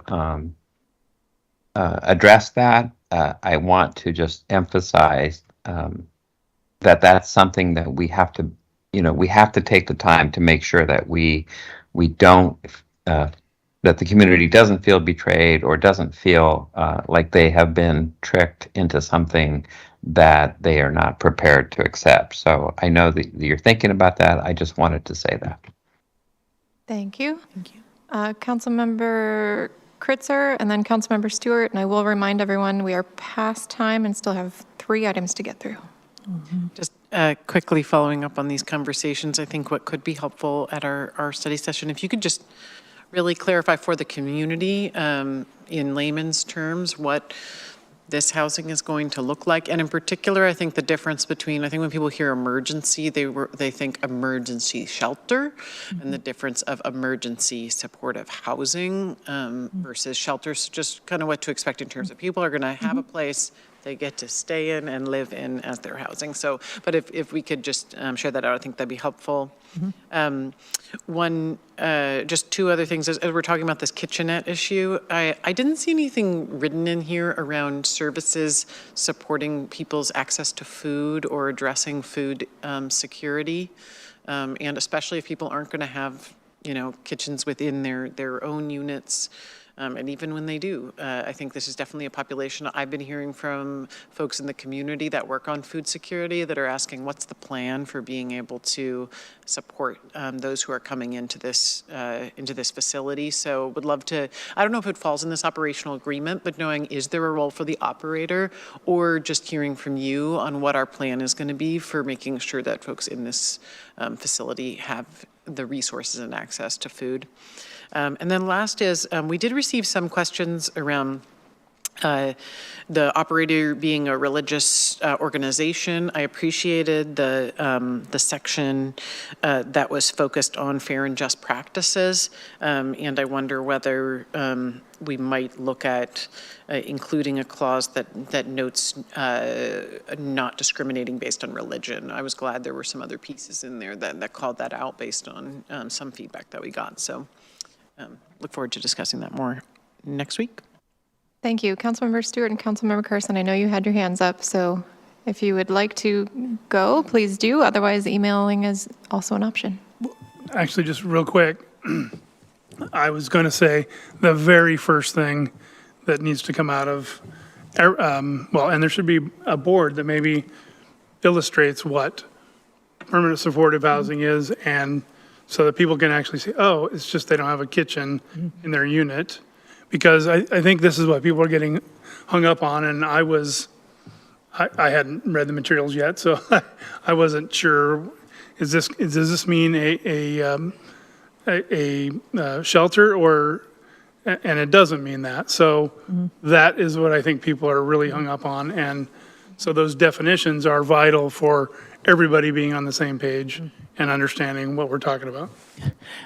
addressed that. I want to just emphasize that that's something that we have to, we have to take the time to make sure that we don't, that the community doesn't feel betrayed or doesn't feel like they have been tricked into something that they are not prepared to accept. So I know that you're thinking about that. I just wanted to say that. Thank you. Thank you. Councilmember Kritzer and then Councilmember Stewart. And I will remind everyone we are past time and still have 3 items to get through. Just quickly following up on these conversations, I think what could be helpful at our study session, if you could just really clarify for the community in layman's terms what this housing is going to look like. And in particular, I think the difference between, I think when people hear emergency, they think emergency shelter, and the difference of emergency supportive housing versus shelters, just kind of what to expect in terms of people are going to have a place they get to stay in and live in as their housing. So, but if we could just share that out, I think that'd be helpful. Just 2 other things as we're talking about this kitchenette issue. I didn't see anything written in here around services supporting people's access to food or addressing food security, and especially if people aren't going to have, kitchens within their own units. And even when they do, I think this is definitely a population. I've been hearing from folks in the community that work on food security that are asking, what's the plan for being able to support those who are coming into this facility? So would love to, I don't know if it falls in this operational agreement, but knowing, is there a role for the operator, or just hearing from you on what our plan is going to be for making sure that folks in this facility have the resources and access to food. And then last is, we did receive some questions around the operator being a religious organization. I appreciated the section that was focused on fair and just practices, and I wonder whether we might look at including a clause that notes not discriminating based on religion. I was glad there were some other pieces in there that called that out based on some feedback that we got. So look forward to discussing that more next week. Thank you. Councilmember Stewart and Councilmember Carson, I know you had your hands up, so if you would like to go, please do. Otherwise, emailing is also an option. Actually, just real quick, I was going to say the very first thing that needs to come out of, and there should be a board that maybe illustrates what permanent supportive housing is, and so that people can actually say, oh, it's just they don't have a kitchen in their unit. Because I think this is what people are getting hung up on, and I hadn't read the materials yet, so I wasn't sure. Does this mean a shelter, or, and it doesn't mean that. So that is what I think people are really hung up on, and so those definitions are vital for everybody being on the same page and understanding what we're talking about.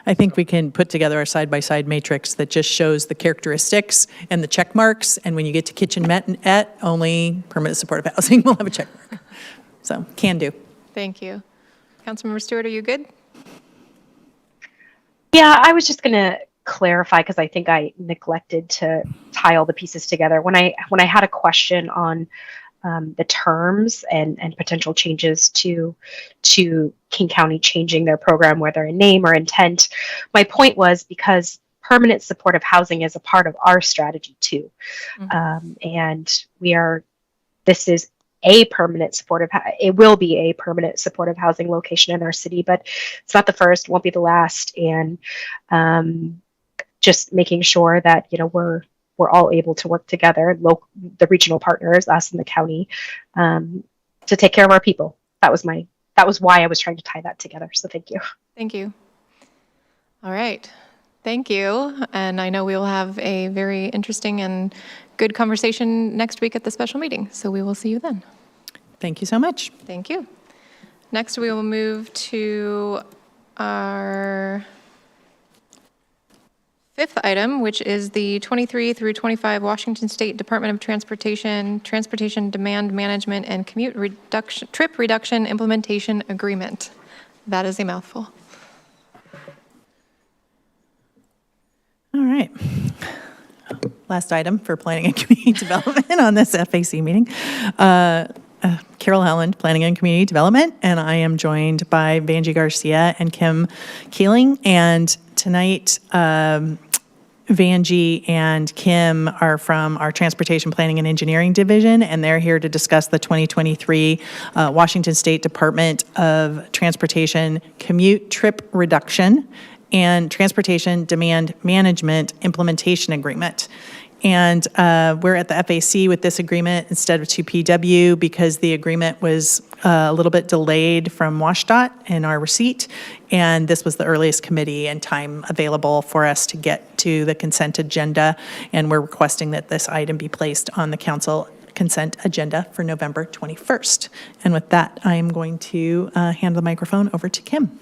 I think we can put together a side-by-side matrix that just shows the characteristics and the check marks, and when you get to kitchenette, only permanent supportive housing will have a check mark. So, can do. Thank you. Councilmember Stewart, are you good? Yeah, I was just going to clarify because I think I neglected to tie all the pieces together. When I had a question on the terms and potential changes to King County changing their program, whether in name or intent. My point was because permanent supportive housing is a part of our strategy too. And this is a permanent supportive, it will be a permanent supportive housing location in our city, but it's not the first, won't be the last. And just making sure that, we're all able to work together, the regional partners, us and the county, to take care of our people. That was why I was trying to tie that together. So thank you. Thank you. All right. Thank you. And I know we will have a very interesting and good conversation next week at the special meeting. So we will see you then. Thank you so much. Thank you. Next, we will move to our fifth item, which is the 23 through 25 Washington State Department of Transportation, Transportation Demand Management and Commute Reduction, Trip Reduction Implementation Agreement. That is a mouthful. All right. Last item for planning and community development on this FAC meeting. Carol Helland, Planning and Community Development, and I am joined by Vanjie Garcia and Kim Keeling. And tonight, Vanjie and Kim are from our Transportation Planning and Engineering Division, and they're here to discuss the 2023 Washington State Department of Transportation Commute Trip Reduction and Transportation Demand Management Implementation Agreement. And we're at the FAC with this agreement instead of 2PW because the agreement was a little bit delayed from WashDOT in our receipt. And this was the earliest committee and time available for us to get to the consent agenda. And we're requesting that this item be placed on the council consent agenda for November 21st. And with that, I am going to hand the microphone over to Kim.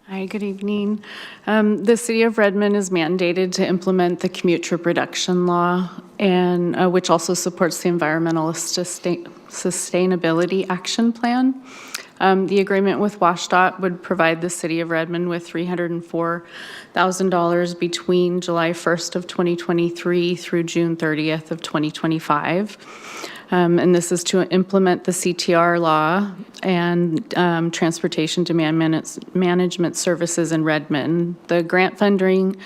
Hi, good evening. The City of Redmond is mandated to implement the commute trip reduction law, and which also supports the Environmental Sustainability Action Plan. The agreement with WashDOT would provide the City of Redmond with $304,000 between July 1st of 2023 through June 30th of 2025. And this is to implement the CTR law and transportation demand management services in Redmond. The grant funding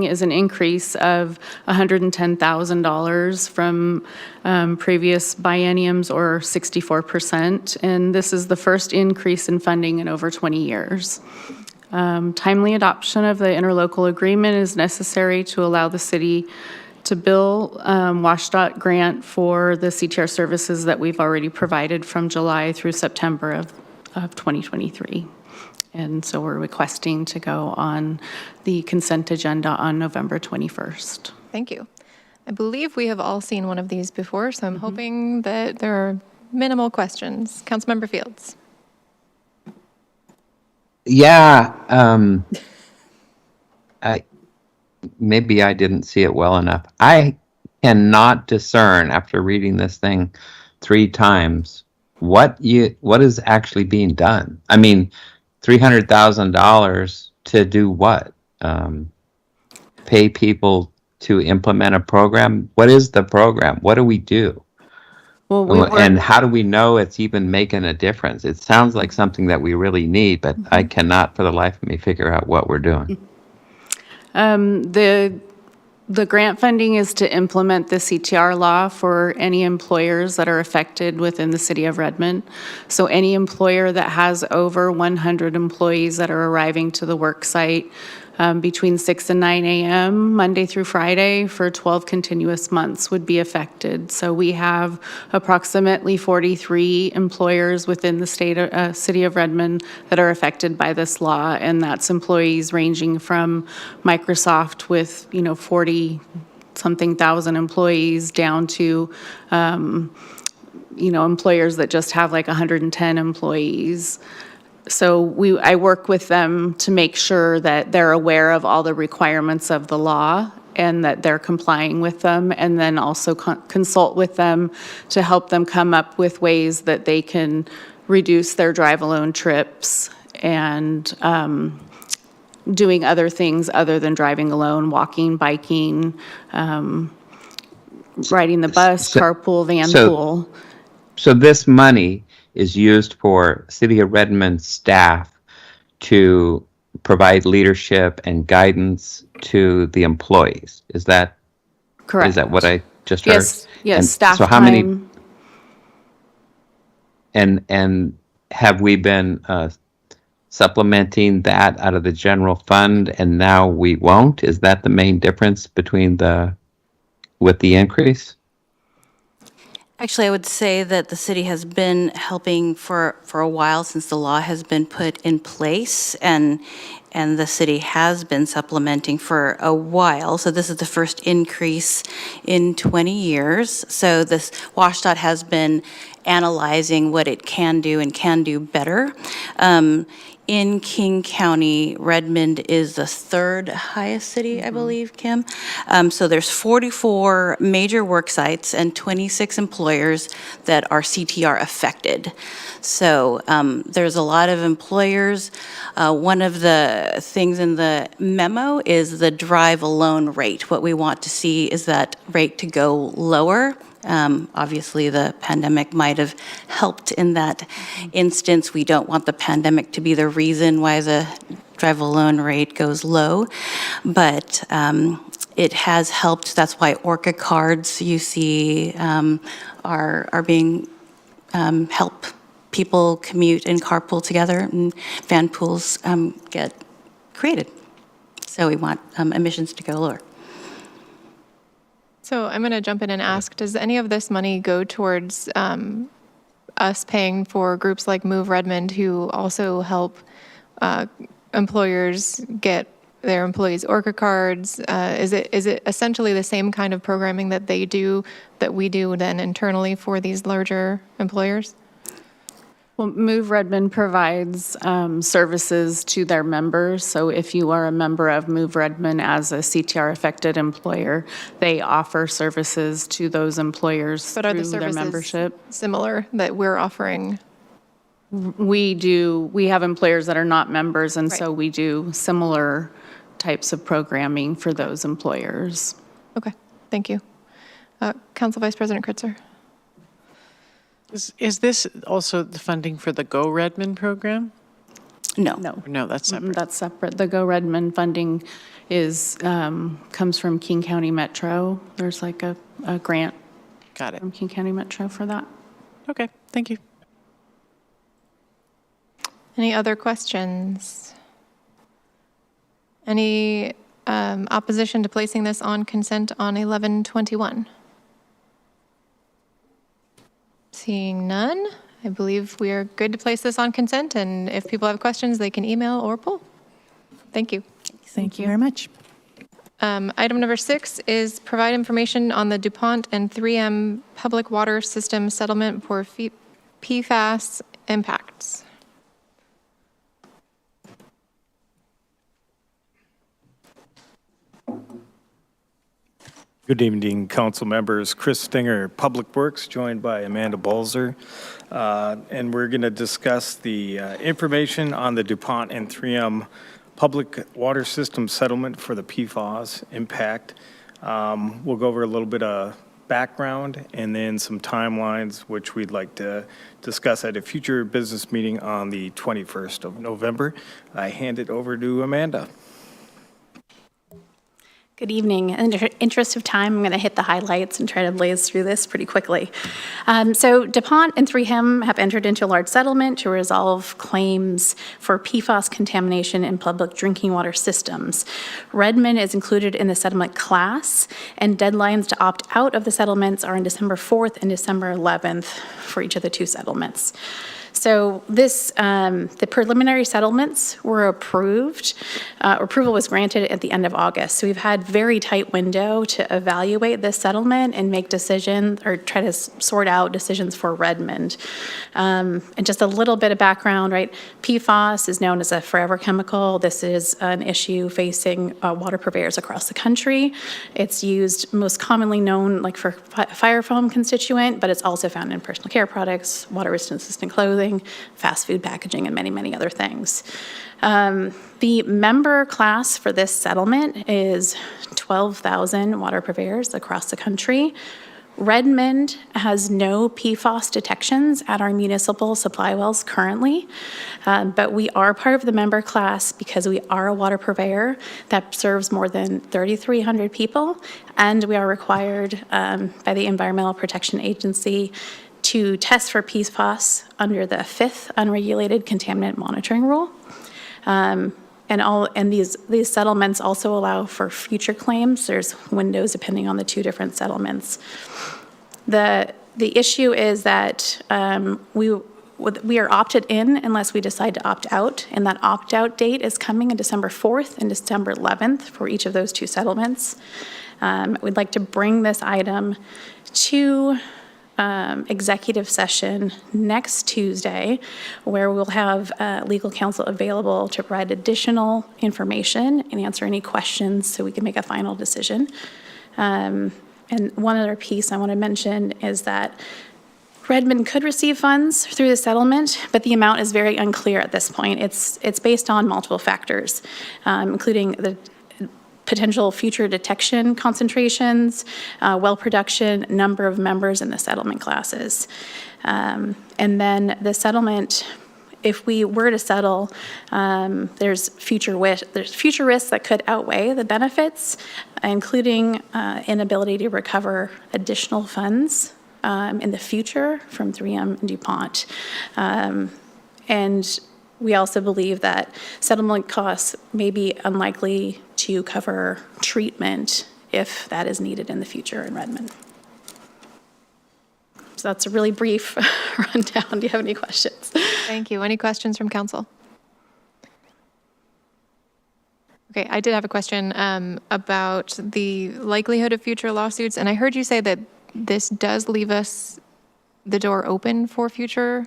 is an increase of $110,000 from previous bienniums, or 64%. And this is the first increase in funding in over 20 years. Timely adoption of the interlocal agreement is necessary to allow the city to bill WashDOT grant for the CTR services that we've already provided from July through September of 2023. And so we're requesting to go on the consent agenda on November 21st. Thank you. I believe we have all seen one of these before, so I'm hoping that there are minimal questions. Councilmember Fields. Yeah, maybe I didn't see it well enough. I cannot discern, after reading this thing 3 times, what is actually being done. I mean, $300,000 to do what? Pay people to implement a program? What is the program? What do we do? Well, and how do we know it's even making a difference? It sounds like something that we really need, but I cannot for the life of me figure out what we're doing. The grant funding is to implement the CTR law for any employers that are affected within the City of Redmond. So any employer that has over 100 employees that are arriving to the work site between 6 and 9 a.m. Monday through Friday for 12 continuous months would be affected. So we have approximately 43 employers within the City of Redmond that are affected by this law, and that's employees ranging from Microsoft with 40-something thousand employees down to employers that just have like 110 employees. So I work with them to make sure that they're aware of all the requirements of the law and that they're complying with them, and then also consult with them to help them come up with ways that they can reduce their drive-alone trips and doing other things other than driving alone, walking, biking, riding the bus, carpool, vanpool. So this money is used for City of Redmond staff to provide leadership and guidance to the employees. Is that correct? Is that what I just heard? Yes, staff so how time. Many, and have we been supplementing that out of the general fund, and now we won't? Is that the main difference between with the increase? Actually, I would say that the city has been helping for a while since the law has been put in place, and the city has been supplementing for a while. So this is the first increase in 20 years. So this WashDOT has been analyzing what it can do and can do better. In King County, Redmond is the third highest city, I believe, Kim. So there's 44 major work sites and 26 employers that are CTR affected. So there's a lot of employers. One of the things in the memo is the drive alone rate. What we want to see is that rate to go lower. Obviously, the pandemic might have helped in that instance. We don't want the pandemic to be the reason why the drive alone rate goes low, but it has helped. That's why Orca cards you see are being help people commute and carpool together, and van pools get created. So we want emissions to go lower. So I'm going to jump in and ask, does any of this money go towards us paying for groups like Move Redmond, who also help employers get their employees Orca cards? Is it essentially the same kind of programming that they do, that we do then internally for these larger employers? Well, Move Redmond provides services to their members. So if you are a member of Move Redmond as a CTR-affected employer, they offer services to those employers But are the through their services membership. similar that we're offering? We do. We have employers that are not members, and Right. so we do similar types of programming for those employers. Okay, thank you. Council Vice President Kritzer. Is this also the funding for the Go Redmond program? No. No, that's separate. That's separate. The Go Redmond funding is, comes from King County Metro. There's like a grant Got it. from King County Metro for that. Okay, thank you. Any other questions? Any opposition to placing this on consent on 11/21? Seeing none, I believe we are good to place this on consent, and if people have questions, they can email or poll. Thank you. Thank you very much. Item number 6 is provide information on the DuPont and 3M public water system settlement for PFAS impacts. Good evening, council members. Chris Stinger, Public Works, joined by Amanda Balzer. And we're going to discuss the information on the DuPont and 3M public water system settlement for the PFAS impact. We'll go over a little bit of background and then some timelines, which we'd like to discuss at a future business meeting on the 21st of November. I hand it over to Amanda. Good evening. In the interest of time, I'm going to hit the highlights and try to blaze through this pretty quickly. So DuPont and 3M have entered into a large settlement to resolve claims for PFAS contamination in public drinking water systems. Redmond is included in the settlement class, and deadlines to opt out of the settlements are on December 4th and December 11th for each of the two settlements. So this, the preliminary settlements were approved. Approval was granted at the end of August. So we've had very tight window to evaluate this settlement and make decisions or try to sort out decisions for Redmond. And just a little bit of background, right? PFAS is known as a forever chemical. This is an issue facing water purveyors across the country. It's used most commonly known like for fire foam constituent, but it's also found in personal care products, water resistant clothing, fast food packaging, and many, many other things. The member class for this settlement is 12,000 water purveyors across the country. Redmond has no PFAS detections at our municipal supply wells currently, but we are part of the member class because we are a water purveyor that serves more than 3,300 people, and we are required by the Environmental Protection Agency to test for PFAS under the 5th Unregulated Contaminant Monitoring Rule. And these settlements also allow for future claims. There's windows depending on the two different settlements. The issue is that we are opted in unless we decide to opt out, and that opt-out date is coming on December 4th and December 11th for each of those two settlements. We'd like to bring this item to executive session next Tuesday, where we'll have legal counsel available to provide additional information and answer any questions so we can make a final decision. And one other piece I want to mention is that Redmond could receive funds through the settlement, but the amount is very unclear at this point. It's based on multiple factors, including the potential future detection concentrations, well production, number of members in the settlement classes. And then the settlement, if we were to settle, there's future risks that could outweigh the benefits, including inability to recover additional funds in the future from 3M and DuPont. And we also believe that settlement costs may be unlikely to cover treatment if that is needed in the future in Redmond. So that's a really brief rundown. Do you have any questions? Thank you. Any questions from council? Okay, I did have a question about the likelihood of future lawsuits, and I heard you say that this does leave us the door open for future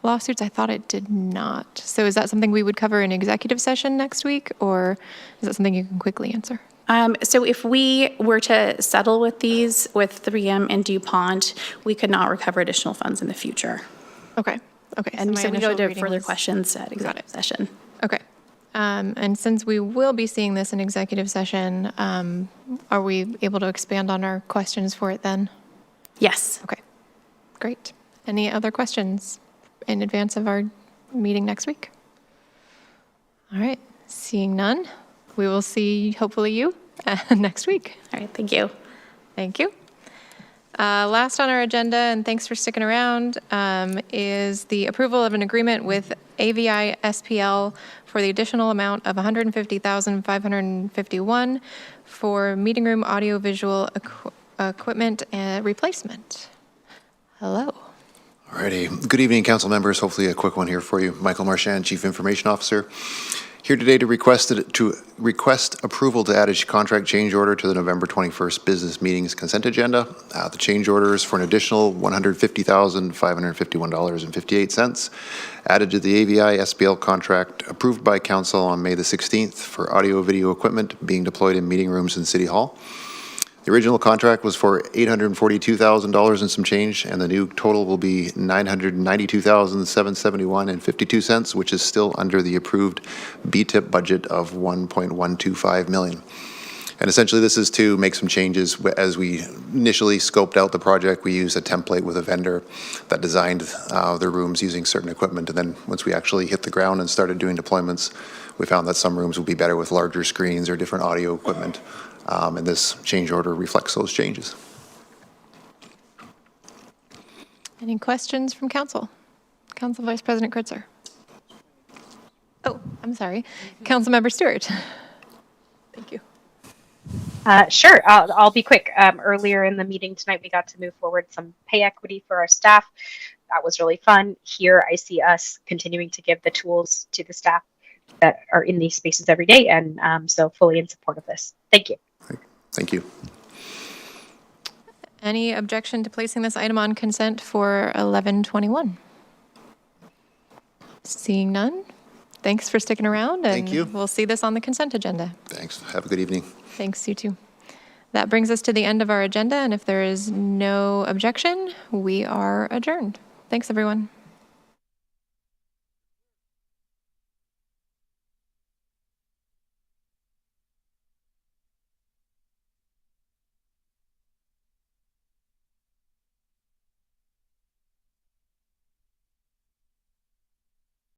lawsuits. I thought it did not. So is that something we would cover in executive session next week, or is that something you can quickly answer? So if we were to settle with these, with 3M and DuPont, we could not recover additional funds in the future. Okay. Okay. And my so we initial go to reading further was- questions at executive session. Okay. And since we will be seeing this in executive session, are we able to expand on our questions for it then? Yes. Okay. Great. Any other questions in advance of our meeting next week? All right. Seeing none, we will see hopefully you next week. All right. Thank you. Thank you. Last on our agenda, and thanks for sticking around, is the approval of an agreement with AVI SPL for the additional amount of $150,551 for meeting room audiovisual equipment replacement. Hello. Alrighty. Good evening, council members. Hopefully a quick one here for you. Michael Marchand, Chief Information Officer. Here today to request approval to add a contract change order to the November 21st business meetings consent agenda. The change order is for an additional $150,551.58 added to the AVI SPL contract approved by council on May the 16th for audio video equipment being deployed in meeting rooms in City Hall. The original contract was for $842,000 and some change, and the new total will be $992,771.52, which is still under the approved BTIP budget of $1.125 million. And essentially, this is to make some changes. As we initially scoped out the project, we used a template with a vendor that designed their rooms using certain equipment. And then once we actually hit the ground and started doing deployments, we found that some rooms would be better with larger screens or different audio equipment. And this change order reflects those changes. Any questions from council? Council Vice President Kritzer. Oh, I'm sorry. Councilmember Stewart. Thank you. Sure, I'll be quick. Earlier in the meeting tonight, we got to move forward some pay equity for our staff. That was really fun. Here, I see us continuing to give the tools to the staff that are in these spaces every day, and so fully in support of this. Thank you. Thank you. Any objection to placing this item on consent for 11:21? Seeing none, thanks for sticking around. Thank you. We'll see this on the consent agenda. Thanks. Have a good evening. Thanks, you too. That brings us to the end of our agenda, and if there is no objection, we are adjourned. Thanks, everyone.